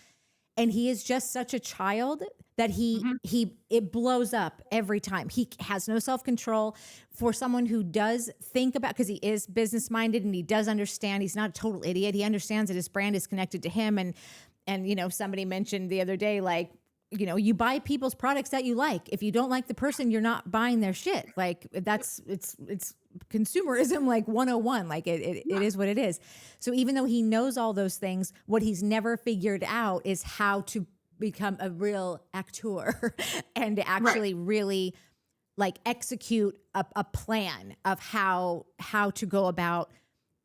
And he is just such a child that it blows up every time. He has no self-control. For someone who does think about, because he is business-minded and he does understand, he's not a total idiot. He understands that his brand is connected to him. And you know, somebody mentioned the other day, like, you know, you buy people's products that you like. If you don't like the person, you're not buying their shit. Like it's consumerism, like 101. Like it is what it is. So even though he knows all those things, what he's never figured out is how to become a real actor and to Right. actually really like execute a plan of how to go about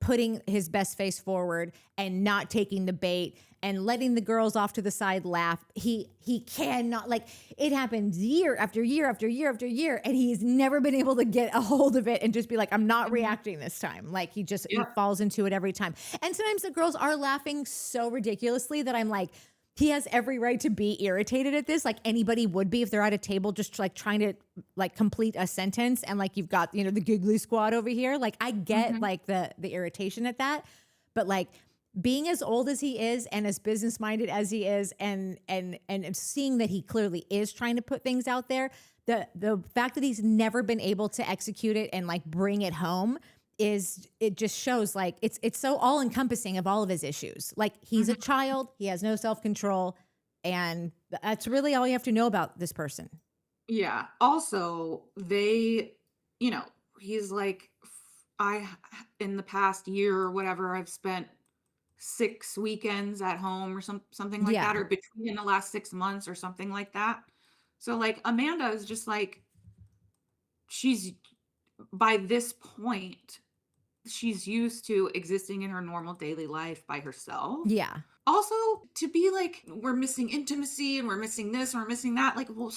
putting his best face forward and not taking the bait and letting the girls off to the side laugh. He cannot, like, it happens year after year after year after year, and he's never been able to get a hold of it and just be like, I'm not reacting this time. Like he Yep. falls into it every time. And sometimes the girls are laughing so ridiculously that I'm like, he has every right to be irritated at this, like anybody would be if they're at a table just like trying to like complete a sentence and like you've got, you know, the giggly squad over here. Like I get like the irritation at that, but like being as old as he is and as business minded as he is, and seeing that he clearly is trying to put things out there, the fact that he's never been able to execute it and like bring it home it just shows like it's so all encompassing of all of his issues. Like he's a child, he has no self-control, and that's really all you have to know about this person. Yeah. Also, they, you know, he's like, in the past year or whatever, I've spent 6 weekends at home or something like that, Yeah. or between the last 6 months or something like that. So like Amanda is just like, she's by this point, she's used to existing in her normal daily life by herself. Yeah. Also, to be like, we're missing intimacy and we're missing this and we're missing that. Like, well,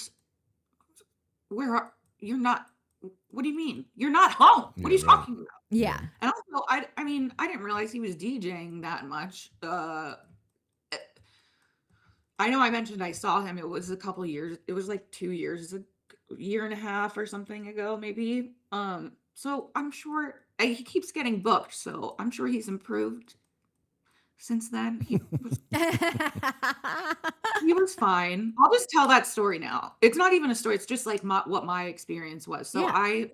you're not, what do you mean? You're not home. What are you Yeah, right. talking about? Yeah. And also, I mean, I didn't realize he was DJing that much. I know I mentioned I saw him. It was a couple years. It was like 2 years, a year and a half or something ago, maybe. So I'm sure he keeps getting booked. So I'm sure he's improved since then. He was fine. I'll just tell that story now. It's not even a story. It's just like what my experience was. So Yeah. I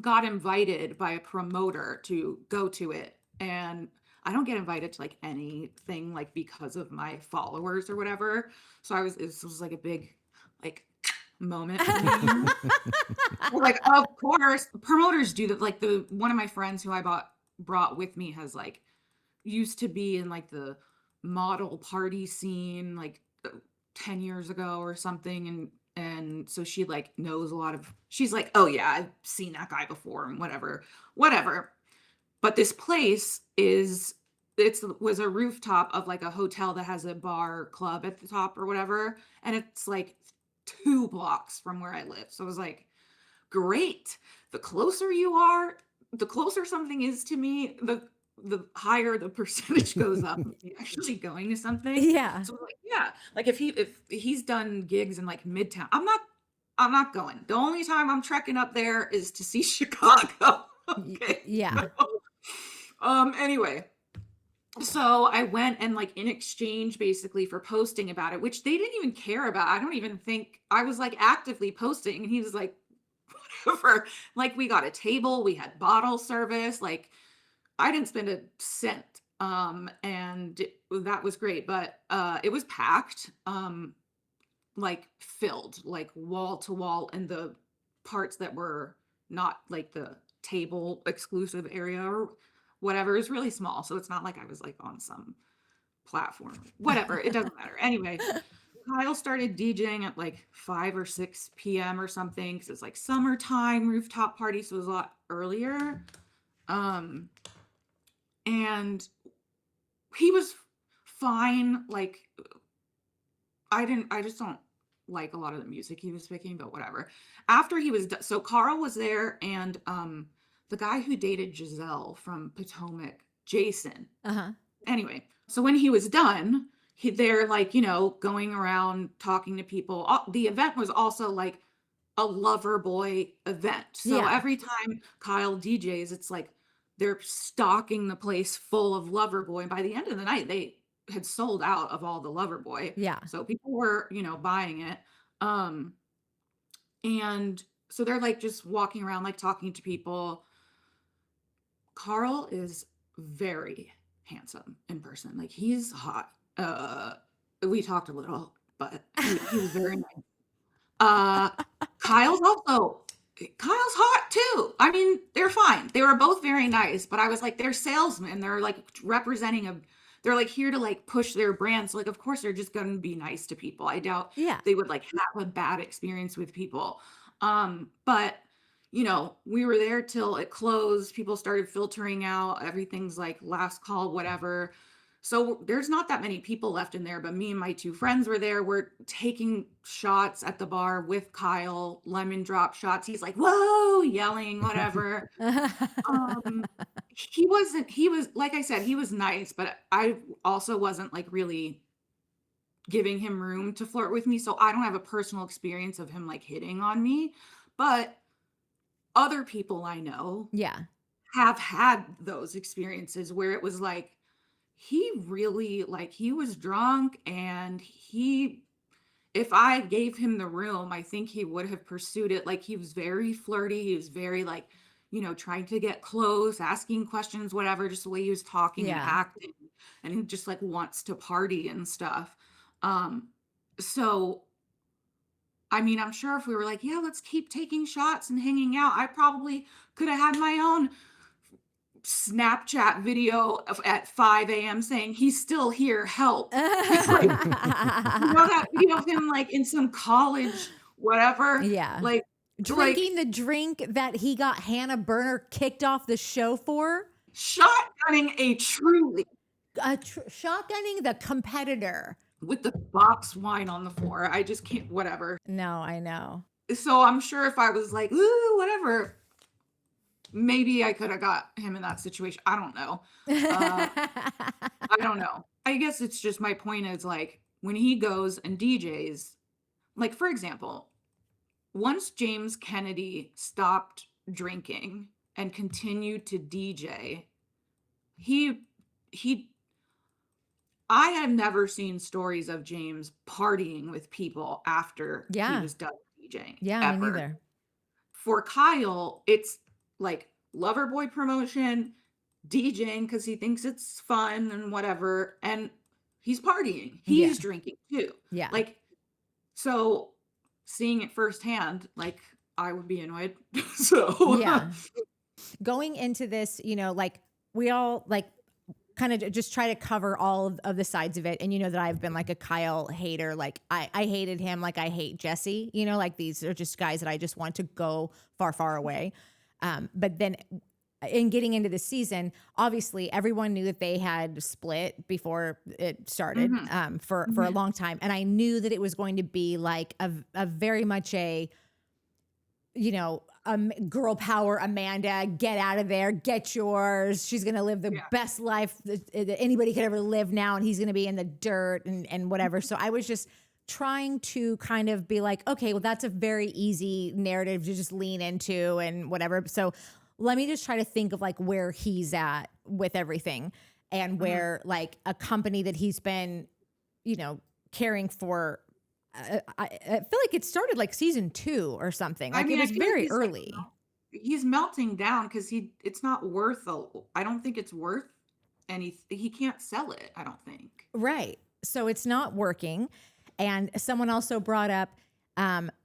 got invited by a promoter to go to it, and I don't get invited to like anything like because of my followers or whatever. So this was like a big like moment for me. Like, of course, promoters do that. Like one of my friends who I brought with me has like used to be in like the model party scene like 10 years ago or something, and so she like knows she's like, oh yeah, I've seen that guy before and whatever. But this place was a rooftop of like a hotel that has a bar club at the top or whatever, and it's like 2 blocks from where I live. So I was like, great. The closer you are, the closer something is to me, the higher the percentage goes up of me actually going to something. Yeah. So like, yeah, like if he's done gigs in like Midtown, I'm not going. The only time I'm trekking up there is to see Chicago. Okay. Yeah. Anyway, so I went, and like in exchange basically for posting about it, which they didn't even care about. I don't even think I was like actively posting, and he was like, whatever. Like we got a table, we had bottle service, like I didn't spend a cent. And that was great, but it was packed, like filled, like wall to wall, and the parts that were not like the table exclusive area or whatever is really small. So it's not like I was like on some platform, whatever. It doesn't matter. Anyway, Kyle started DJing at like 5 or 6 p.m. or something, because it's like summertime rooftop party, so it was a lot earlier. And he was fine. Like I just don't like a lot of the music he was picking, but whatever. After he was done, so Carl was there, and the guy who dated Giselle from Potomac, Jason. Anyway, so when he was done, they're like, you know, going around talking to people. The event was also like a Loverboy event. So every time Kyle DJs, it's like they're stocking the place full of Loverboy. And by the end of the night, they had sold out of all the Loverboy. Yeah. So people were, you know, buying it. And so they're like just walking around, like talking to people. Carl is very handsome in person. Like he's hot. We talked a little, but he was very nice. Kyle's hot too. I mean, they're fine. They were both very nice, but I was like, they're salesmen. They're like representing a they're like here to like push their brand. So like, of course they're just going to be nice to people. I doubt Yeah. they would like have a bad experience with people. But you know, we were there till it closed. People started filtering out. Everything's like last call, whatever. So there's not that many people left in there, but me and my two friends were there. We're taking shots at the bar with Kyle, lemon drop shots. He's like, whoa, yelling, whatever. He was, like I said, he was nice, but I also wasn't like really giving him room to flirt with me. So I don't have a personal experience of him like hitting on me, but other people I know Yeah. have had those experiences where it was like, he really like he was drunk and if I gave him the room, I think he would have pursued it. Like he was very flirty. He was very like, you know, trying to get close, asking questions, whatever, just the way he was talking and Yeah. acting. And he just like wants to party and stuff. So I mean, I'm sure if we were like, yeah, let's keep taking shots and hanging out, I probably could have had my own Snapchat video at 5 a.m. saying he's still here, help. Like, you know that video of him like in some college, whatever, Yeah. like Drinking the drink that he got Hannah Berner kicked off the show for. shotgunning a truly Shotgunning the competitor. with the box wine on the floor. I just can't, whatever. No, I know. So I'm sure if I was like, ooh, whatever, maybe I could have got him in that situation. I don't know. I don't know. I guess it's just my point is like when he goes and DJs, like for example, once James Kennedy stopped drinking and continued to DJ, I have never seen stories of James partying with people after he was done DJing. Yeah, me neither. For Kyle, it's like Loverboy promotion, DJing because he thinks it's fun and whatever, and he's partying. He's drinking too. Yeah. Like, so seeing it firsthand, like I would be annoyed. So yeah. Going into this, you know, like we all like kind of just try to cover all of the sides of it. And you know that I've been like a Kyle hater. Like I hated him like I hate Jesse, you know, like these are just guys that I just want to go far, far away. But then in getting into the season, obviously everyone knew that they had split before it started for a long time. And I knew that it was going to be like a very much a, you know, girl power Amanda, get out of there, get yours. She's going to live the best life that anybody could ever live now. And he's going to be in the dirt and whatever. So I was just trying to kind of be like, okay, well, that's a very easy narrative to just lean into and whatever. So let me just try to think of like where he's at with everything and where like a company that he's been, you know, caring for. I feel like it started like season 2 or something. Like I mean, it was very early. Like, he's melting down because it's not worth I don't think it's worth he can't sell it, I don't think. Right. So it's not working. And someone also brought up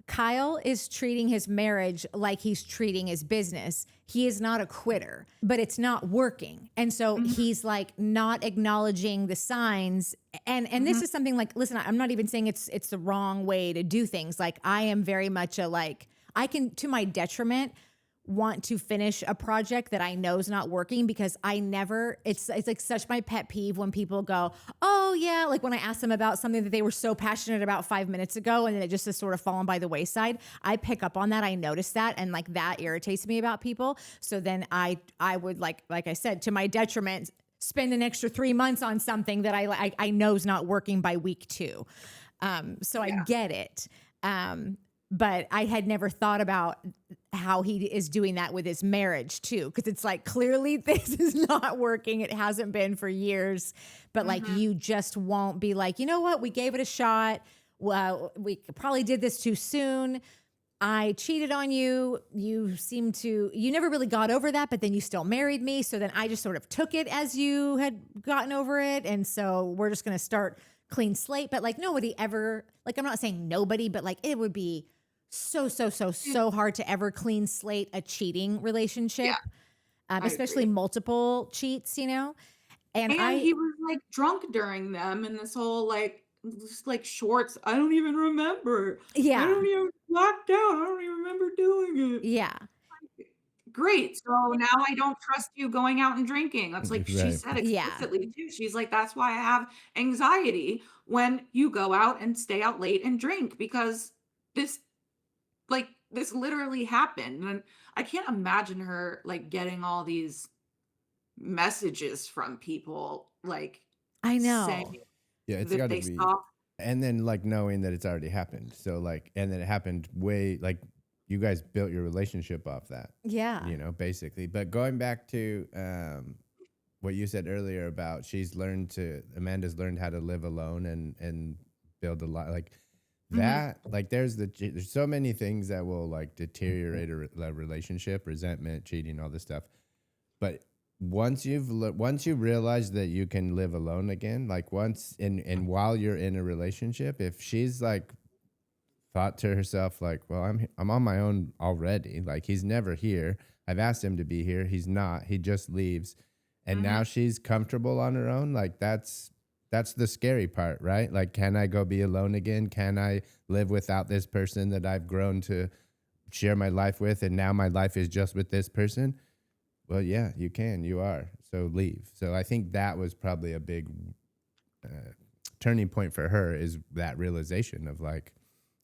Kyle is treating his marriage like he's treating his business. He is not a quitter, but it's not working. And so he's like not acknowledging the signs. And this is something like, listen, I'm not even saying it's the wrong way to do things. Like I am very much a like, I can, to my detriment, want to finish a project that I know is not working because I never, it's like such my pet peeve when people go, oh yeah, like when I ask them about something that they were so passionate about 5 minutes ago and then it just has sort of fallen by the wayside. I pick up on that. I notice that. And like that irritates me about people. So then I would like I said, to my detriment, spend an extra 3 months on something that I know is not working by week 2. So I get it. But I had never thought about how he is doing that with his marriage too. Cause it's like, clearly this is not working. It hasn't been for years, but like, you just won't be like, you know what? We gave it a shot. Well, we probably did this too soon. I cheated on you. You never really got over that, but then you still married me. So then I just sort of took it as you had gotten over it. And so we're just going to start clean slate. But like nobody ever, like, I'm not saying nobody, but like it would be so hard to ever clean slate a cheating relationship, especially multiple cheats, you know? And And he was like drunk during them, and this whole like just like shorts. I don't even remember. I yeah, don't even blacked out. I don't even remember doing it. yeah, Great. So now I don't trust you going out and drinking. That's like she Right. said yeah, explicitly too. She's like, that's why I have anxiety when you go out and stay out late and drink because this this literally happened. And I can't imagine her like getting all these messages from people like I saying know. Yeah, it's that got to they be. saw. And then like knowing that it's already happened. So like, and then it happened way like you guys built your relationship off that, Yeah, basically. But going back to what you said earlier about Amanda's learned how to live alone and build a lot like Mhm. that. Like there's so many things that will like deteriorate a relationship, resentment, cheating, all this stuff. But once you realize that you can live alone again, like once and while you're in a relationship, if she's like thought to herself like, well, I'm on my own already. Like he's never here. I've asked him to be here. He's not. He just leaves. And now Mhm. she's comfortable on her own. Like that's the scary part, right? Like, can I go be alone again? Can I live without this person that I've grown to share my life with, and now my life is just with this person? Well, yeah, you can. You are. So leave. So I think that was probably a big turning point for her, is that realization of like,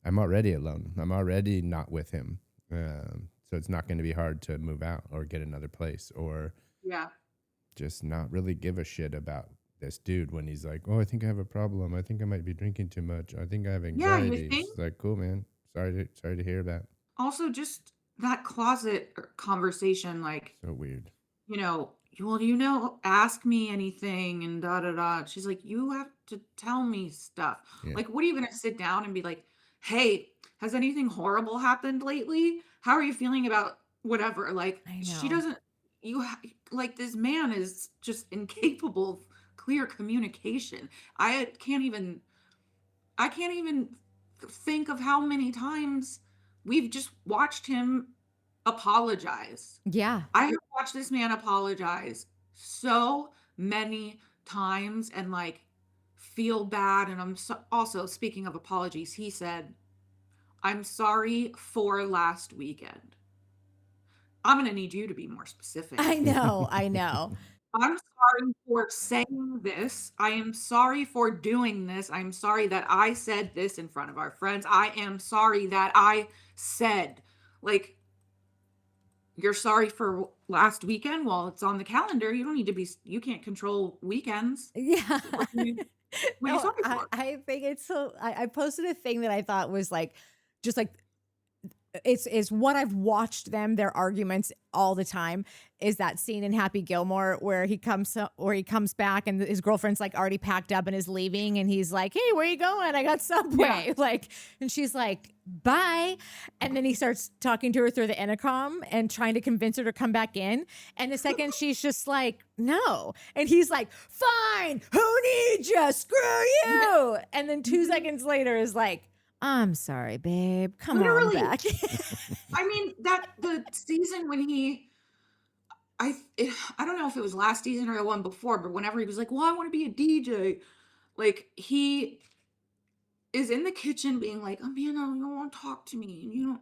I'm already alone. I'm already not with him. So it's not going to be hard to move out or get another place or Yeah. just not really give a shit about this dude when he's like, oh, I think I have a problem. I think I might be drinking too much. I think I have Yeah, you anxiety. think? She's like, cool, man. Sorry to hear that. Also, just that closet conversation, like, So weird. well, ask me anything and da da da. She's like, you have to tell me stuff. Yeah. Like, what are you gonna sit down and be like, hey, has anything horrible happened lately? How are you feeling about whatever? Like, I she know. doesn't, like, this man is just incapable of clear communication. I can't even think of how many times we've just watched him apologize. Yeah, I have watched this man apologize so many times and like feel bad. And also, speaking of apologies, he said, I'm sorry for last weekend. I'm going to need you to be more specific. I know. I know. I'm sorry for saying this. I am sorry for doing this. I'm sorry that I said this in front of our friends. I am sorry that I said, like, you're sorry for last weekend. Well, it's on the calendar. You don't need to be, you can't control weekends. Yeah. What are you No, sorry I, for? I think it's so I posted a thing that I thought was like just like it's what I've watched their arguments all the time is that scene in Happy Gilmore where he comes back and his girlfriend's like already packed up and is leaving and he's like, hey, where you going? I got Subway. Yeah. Like, and she's like, bye. And then he starts talking to her through the intercom and trying to convince her to come back in. And the second she's just like, no. And he's like, fine, who needs you? Screw you. And then 2 seconds later is like, I'm sorry, babe. Come on Literally. back. I mean, the season when I don't know if it was last season or the one before, but whenever he was like, well, I want to be a DJ, like he is in the kitchen being like, Amanda, you don't want to talk to me. And you don't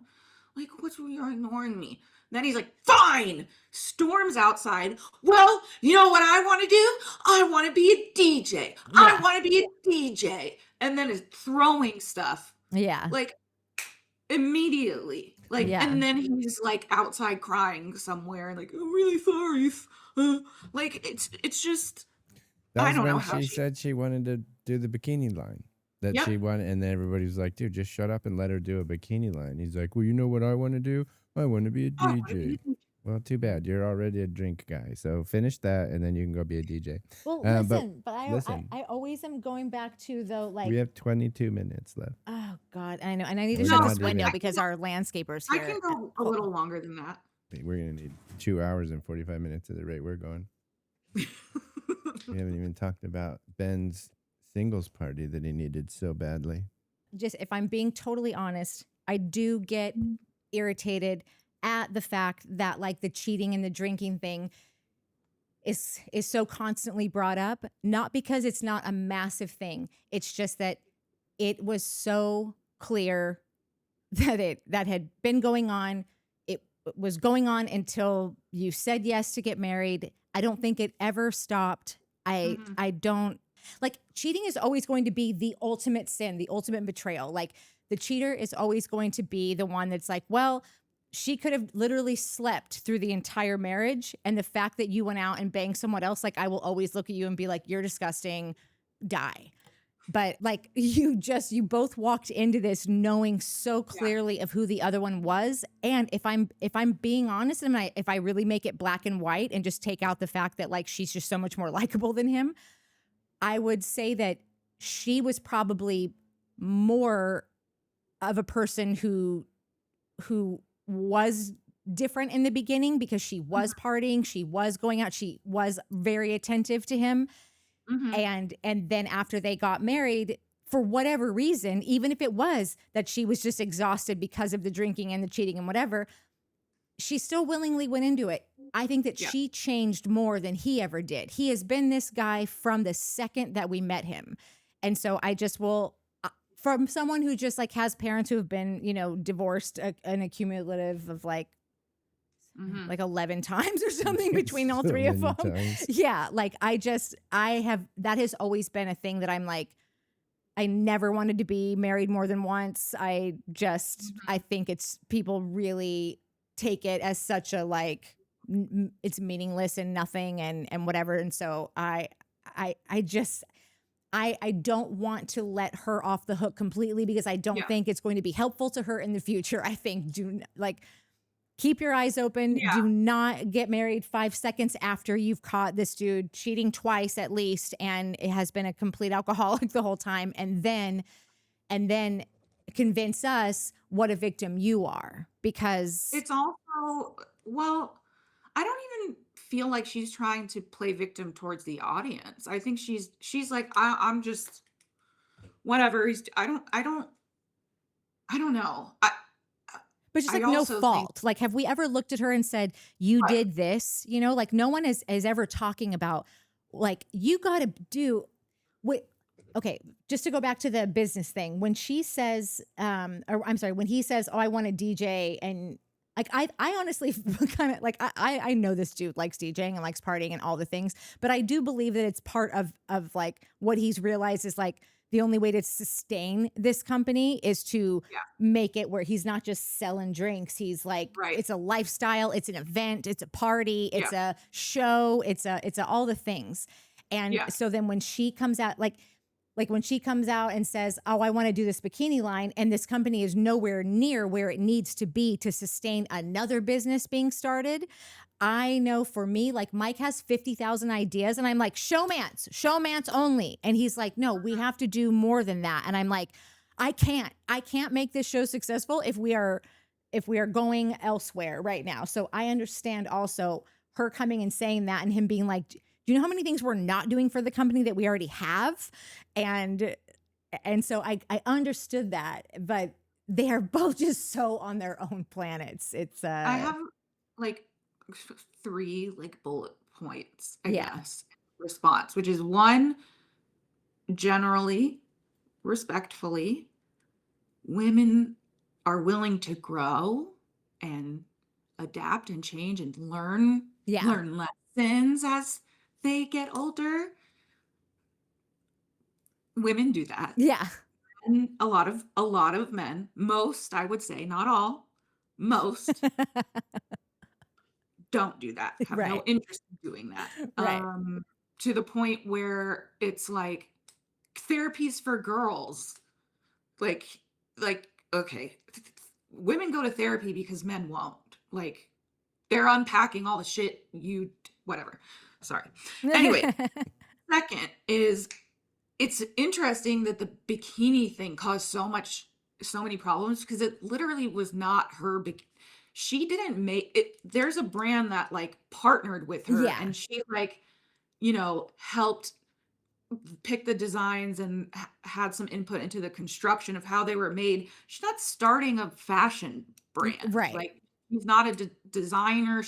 like, you're ignoring me. Then he's like, fine, storms outside. Well, you know what I want to do? I want to be a DJ. I Yeah. want to be a DJ. And then is throwing stuff Yeah. like immediately. Like, Yeah. and then he's like outside crying somewhere, like, I'm really sorry. Like, it's just, That I was don't know when how she said she wanted to do the bikini line. That Yep. she wanted, and then everybody was like, dude, just shut up and let her do a bikini line. He's like, well, you know what I want to do? I want to be a I wanna be DJ. a DJ. Well, too bad. You're already a drink guy. So finish that, and then you can go be a DJ. Well, But but listen, I always am going back to though, like, we have 22 minutes left. oh God, I know, and I need to We're shut No, this not window even. because our landscaper's I here. can go a little longer than that. We're gonna need 2 hours and 45 minutes at the rate we're going. We haven't even talked about Ben's singles party that he needed so badly. Just if I'm being totally honest, I do get irritated at the fact that like the cheating and the drinking thing is so constantly brought up, not because it's not a massive thing. It's just that it was so clear that had been going on. It was going on until you said yes to get married. I don't think it ever stopped. I don't like cheating is always going to be the ultimate sin, the ultimate betrayal. Like the cheater is always going to be the one that's like, well, she could have literally slept through the entire marriage. And the fact that you went out and banged someone else, like I will always look at you and be like, you're disgusting, die. But like you both walked into this knowing so clearly of who the other one was. And if I'm being honest, and if I really make it black and white and just take out the fact that like she's just so much more likable than him, I would say that she was probably more of a person who was different in the beginning because she was partying, she was going out, she was very attentive to him. And then after they got married, for whatever reason, even if it was that she was just exhausted because of the drinking and the cheating and whatever, she still willingly went into it. I think that she changed more than he ever did. He has been this guy from the second that we met him. And so I just will, from someone who just like has parents who have been, you know, divorced an accumulative of like 11 times or something between all three of them. Yeah. Like that has always been a thing that I'm like, I never wanted to be married more than once. I think it's people really take it as such a like, it's meaningless and nothing and whatever. And so I don't want to let her off the hook completely because I don't think it's going to be helpful to her in the future. I think keep your eyes open. Yeah. Do not get married 5 seconds after you've caught this dude cheating twice at least, and it has been a complete alcoholic the whole time. And then convince us what a victim you are, because it's also, well, I don't even feel like she's trying to play victim towards the audience. I think she's like, I'm just whatever. I don't know. But just like no fault. Like, have we ever looked at her and said, you did this? You know, like no one is ever talking about like, you got to do what. Okay, just to go back to the business thing. When she says, when he says, oh, I want to DJ, and like, I honestly kind of like, I know this dude likes DJing and likes partying and all the things, but I do believe that it's part of like what he's realized is like, the only way to sustain this company is to make it where he's not just selling drinks. He's like, it's a lifestyle, it's an event, it's a party, it's a show, it's a all the things. And so then when she comes out, like when she comes out and says, oh, I want to do this bikini line, and this company is nowhere near where it needs to be to sustain another business being started. I know for me, like Mike has 50,000 ideas and I'm like, Showmance only. And he's like, no, we have to do more than that. And I'm like, I can't make this show successful if we are going elsewhere right now. So I understand also her coming and saying that and him being like, do you know how many things we're not doing for the company that we already have? And so I understood that, but they are both just so on their own planets. It's I have like 3 like bullet points, I guess, response, which is 1, generally, respectfully, women are willing to grow and adapt and change and learn lessons as they get older. Women do that. Yeah. And a lot of men, most, I would say, not all, most don't do that, have no interest in doing that. To the point where it's like therapies for girls. Like, okay, women go to therapy because men won't. Like, they're unpacking all the shit whatever. Sorry. Anyway, second is, it's interesting that the bikini thing caused so many problems because it literally was not her she didn't make it. There's a brand that like partnered with her and she like, helped pick the designs and had some input into the construction of how they were made. She's not starting a fashion brand. Right. Like she's not a designer.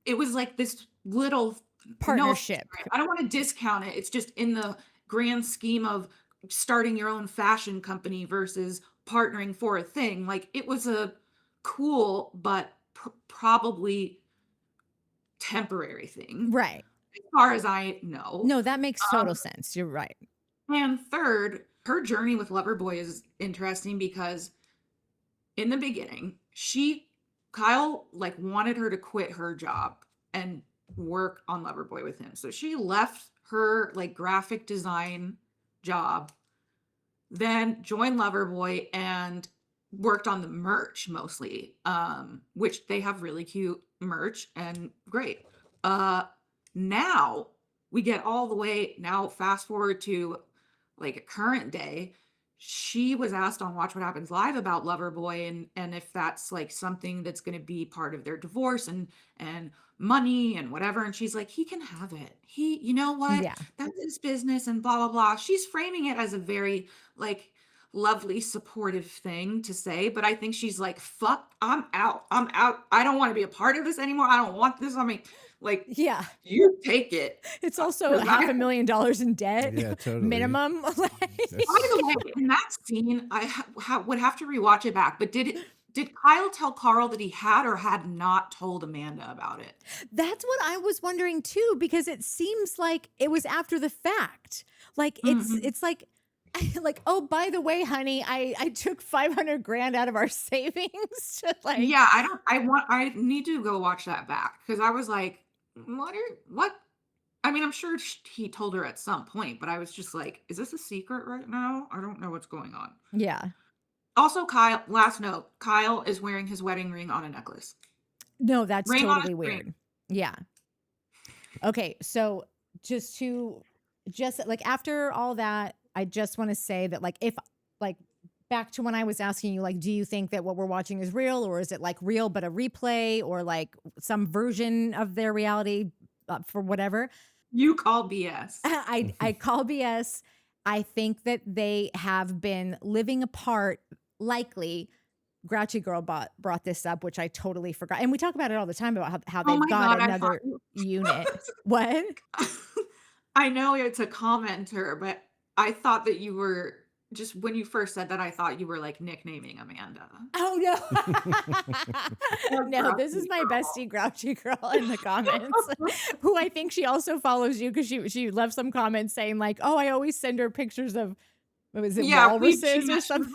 It was like this little Partnership. I don't want to discount it. It's just in the grand scheme of starting your own fashion company versus partnering for a thing. Like it was a cool but probably temporary thing, Right. as far as I know. No, that makes total sense. You're right. And third, her journey with Loverboy is interesting because in the beginning, Kyle like wanted her to quit her job and work on Loverboy with him. So she left her like graphic design job, then joined Loverboy and worked on the merch mostly, which they have really cute merch and great. Now we get all the way now, fast forward to like a current day. She was asked on Watch What Happens Live about Loverboy and if that's like something that's going to be part of their divorce and money and whatever. And she's like, he can have it. You know what? Yeah. That's his business and blah, blah, blah. She's framing it as a very like lovely, supportive thing to say. But I think she's like, fuck, I'm out. I'm out. I don't want to be a part of this anymore. I don't want this. I mean, like, Yeah. you take it. It's also $500,000 in debt. Yeah, totally. Minimum. By the way, in that scene, I would have to rewatch it back. But did Kyle tell Carl that he had or had not told Amanda about it? That's what I was wondering too, because it seems like it was after the fact. Like it's like, oh, by the way, honey, I took $500,000 out of our savings. Like, yeah, I need to go watch that back because I was like, what? I mean, I'm sure he told her at some point, but I was just like, is this a secret right now? I don't know what's going on. Yeah. Also, Kyle, last note, Kyle is wearing his wedding ring on a necklace. No, that's Ring on totally his weird. ring. Yeah. Okay. So just like after all that, I just want to say that like, if like back to when I was asking you, like, do you think that what we're watching is real or is it like real, but a replay or like some version of their reality for whatever? You call BS. I call BS. I think that they have been living apart, likely. Grouchy Girl brought this up, which I totally forgot. And we talk about it all the time about how they've got another unit. What? I know it's a commenter, but I thought that you were just when you first said that, I thought you were like nicknaming Amanda. Oh no. No, this is my bestie Grouchy Girl in the comments, who I think she also follows you because she left some comments saying like, oh, I always send her pictures of what was it, walruses or something.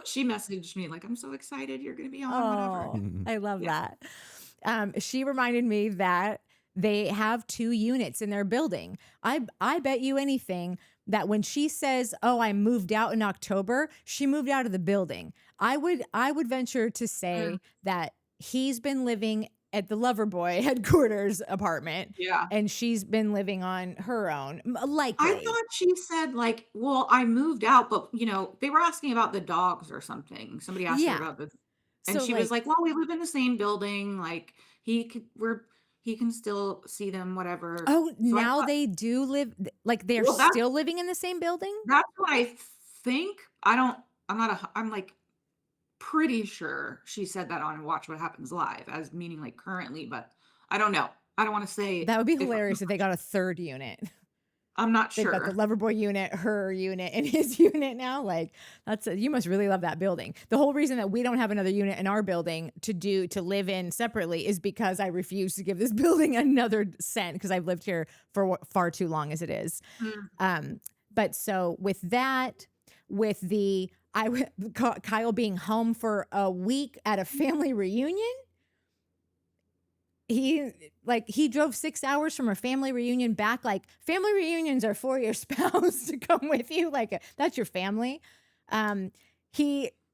She messaged me like, I'm so excited you're gonna be on. Oh, whatever. I love that. She reminded me that they have 2 units in their building. I bet you anything that when she says, "Oh, I moved out in October," she moved out of the building. I would venture to say that he's been living at the Loverboy headquarters apartment. Yeah. And she's been living on her own. Likely. I thought she said like, well, I moved out, but you know, they were asking about the dogs or something. Somebody asked her about this. And So, she was like, well, we live in the same building. Like he can still see them, whatever. oh, So now they do live, like they're Well, that's- still living in the same building? That's what I think. I'm like pretty sure she said that on Watch What Happens Live as meaning like currently, but I don't know. I don't want to say That would be hilarious if they got a 3rd unit. I'm not They've sure. got the Loverboy unit, her unit, and his unit now. Like you must really love that building. The whole reason that we don't have another unit in our building to live in separately is because I refuse to give this building another cent because I've lived here for far too long as it is. But so with that, with Kyle being home for a week at a family reunion. He drove 6 hours from a family reunion back. Like family reunions are for your spouse to come with you. Like that's your family.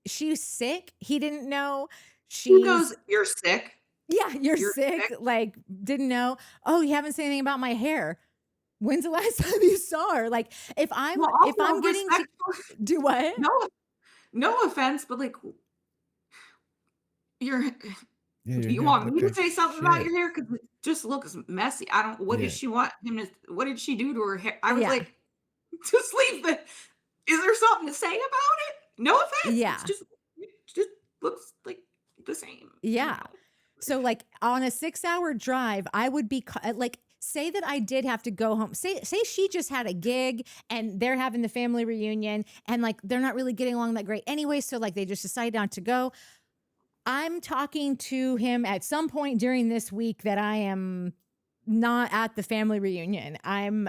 She's sick. He didn't know. He goes, "You're sick." Yeah, you're sick. Like didn't know. Oh, you haven't said anything about my hair. When's the last time you saw her? Like if I'm getting to do what? No offense, but like you're. Yeah, Do you want me to say something about your hair? Because it just looks messy. I don't. What did she want him to? What did she do to her hair? I was like, just leave the. Is there something to say about it? No offense. Yeah. It just looks like the same. Yeah. So like on a 6-hour drive, I would be like, say that I did have to go home. Say she just had a gig and they're having the family reunion and like they're not really getting along that great anyway. So like they just decided not to go. I'm talking to him at some point during this week that I am not at the family reunion. I'm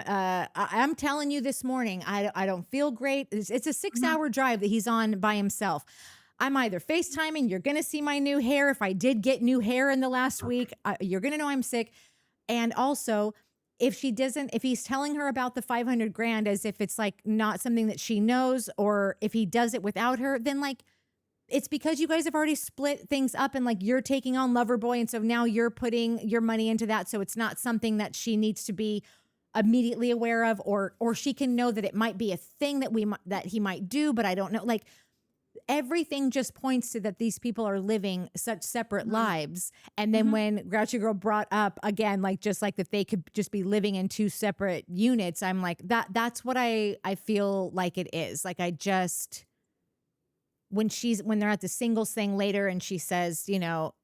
telling you this morning, I don't feel great. It's a 6-hour drive that he's on by himself. I'm either FaceTiming. You're going to see my new hair. If I did get new hair in the last week, you're going to know I'm sick. And also, if he's telling her about the 500 grand as if it's like not something that she knows, or if he does it without her, then like, it's because you guys have already split things up and like you're taking on Loverboy. And so now you're putting your money into that. So it's not something that she needs to be immediately aware of, or she can know that it might be a thing that he might do, but I don't know. Like, everything just points to that these people are living such separate lives. And then when Grouchy Girl brought up again, like just like that they could just be living in 2 separate units, I'm like, that's what I feel like it is. Like I just, when they're at the singles thing later and she says, you know,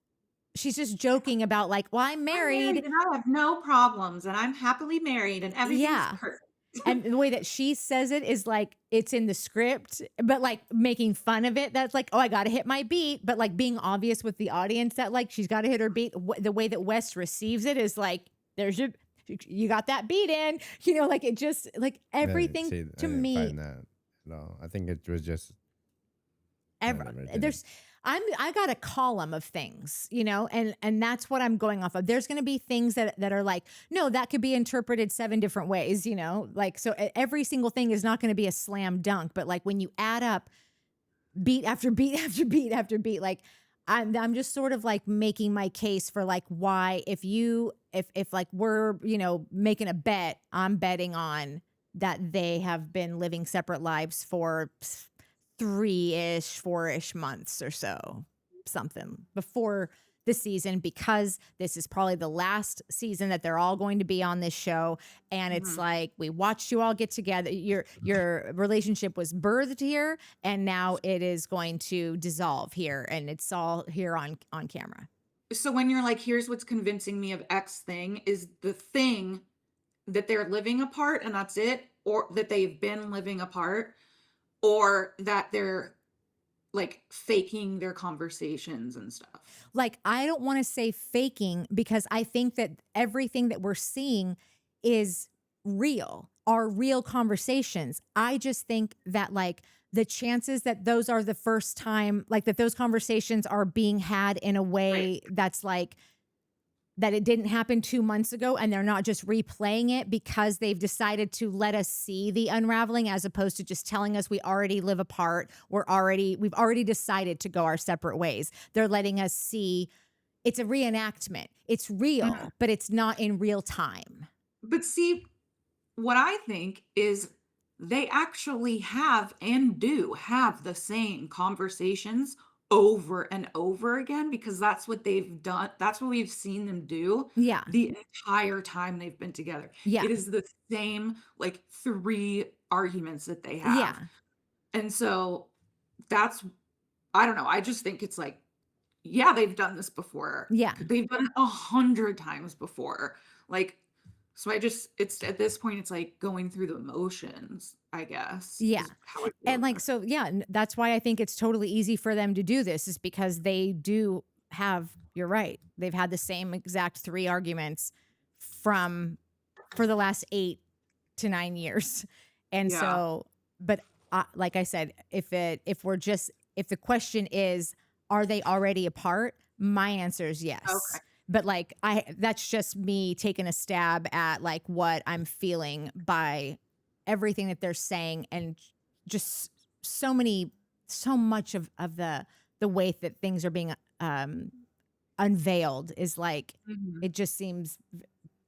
she's just joking about like, well, I'm married and I have no problems and I'm happily married and everything's perfect. And the way that she says it is like it's in the script, but like making fun of it. That's like, oh, I got to hit my beat. But like being obvious with the audience that like she's got to hit her beat. The way that Wes receives it is like, you got that beat in, you know, like it just like everything I didn't to me. find that at all. I think it was just. I got a column of things, you know, and that's what I'm going off of. There's going to be things that are like, no, that could be interpreted 7 different ways, you know, like, so every single thing is not going to be a slam dunk, but like when you add up beat after beat after beat after beat, like I'm just sort of like making my case for like why if like we're, you know, making a bet, I'm betting on that they have been living separate lives for 3-ish, 4-ish months or so, something before the season, because this is probably the last season that they're all going to be on this show. And it's like, we watched you all get together. Your relationship was birthed here and now it is going to dissolve here. And it's all here on camera. So when you're like, here's what's convincing me of X thing, is the thing that they're living apart and that's it, or that they've been living apart, or that they're like faking their conversations and stuff. Like, I don't want to say faking because I think that everything that we're seeing is real, are real conversations. I just think that like the chances that those are the first time, like that those conversations are being had in a way that's like, that it didn't happen 2 months ago and they're not just replaying it because they've decided to let us see the unraveling as opposed to just telling us we already live apart. We've already decided to go our separate ways. They're letting us see it's a reenactment. It's real, but it's not in real time. But see, what I think is they actually have and do have the same conversations over and over again, because that's what they've done. That's what we've seen them do the entire time they've been together. Yeah. It is the same like 3 arguments that they have. Yeah. And so that's, I don't know. I just think it's like, yeah, they've done this before. Yeah. They've done it 100 times before. Like, so it's at this point, it's like going through the motions, I guess. Yeah. And like, so yeah, that's why I think it's totally easy for them to do this, is because they do have, you're right, they've had the same exact 3 arguments for the last 8 to 9 years. And so, but like I said, if the question is, are they already apart? My answer is yes. Okay. But like, that's just me taking a stab at like what I'm feeling by everything that they're saying, and just so much of the way that things are being unveiled is like, it just seems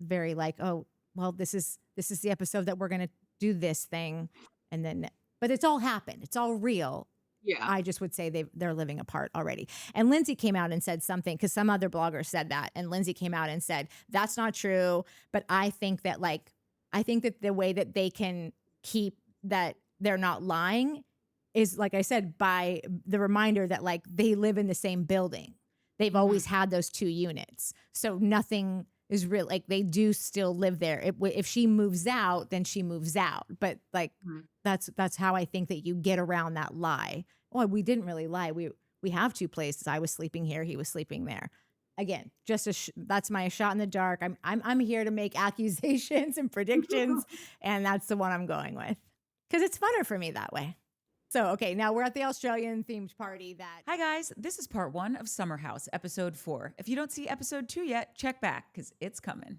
very like, oh, well, this is the episode that we're going to do this thing. And then, but it's all happened. It's all real. Yeah, I just would say they're living apart already. And Lindsay came out and said something, because some other bloggers said that, and Lindsay came out and said that's not true. But I think that the way that they can keep that they're not lying is, like I said, by the reminder that like they live in the same building. They've always had those 2 units, so nothing is real. Like they do still live there. If she moves out, then she moves out. But like that's how I think that you get around that lie. Oh, we didn't really lie. We have two places. I was sleeping here. He was sleeping there. Again, just that's my shot in the dark. I'm here to make accusations and predictions, and that's the one I'm going with because it's funner for me that way. So, okay, now we're at the Australian themed party Hi guys, this is part 1 of Summer House, episode 4. If you don't see episode 2 yet, check back because it's coming.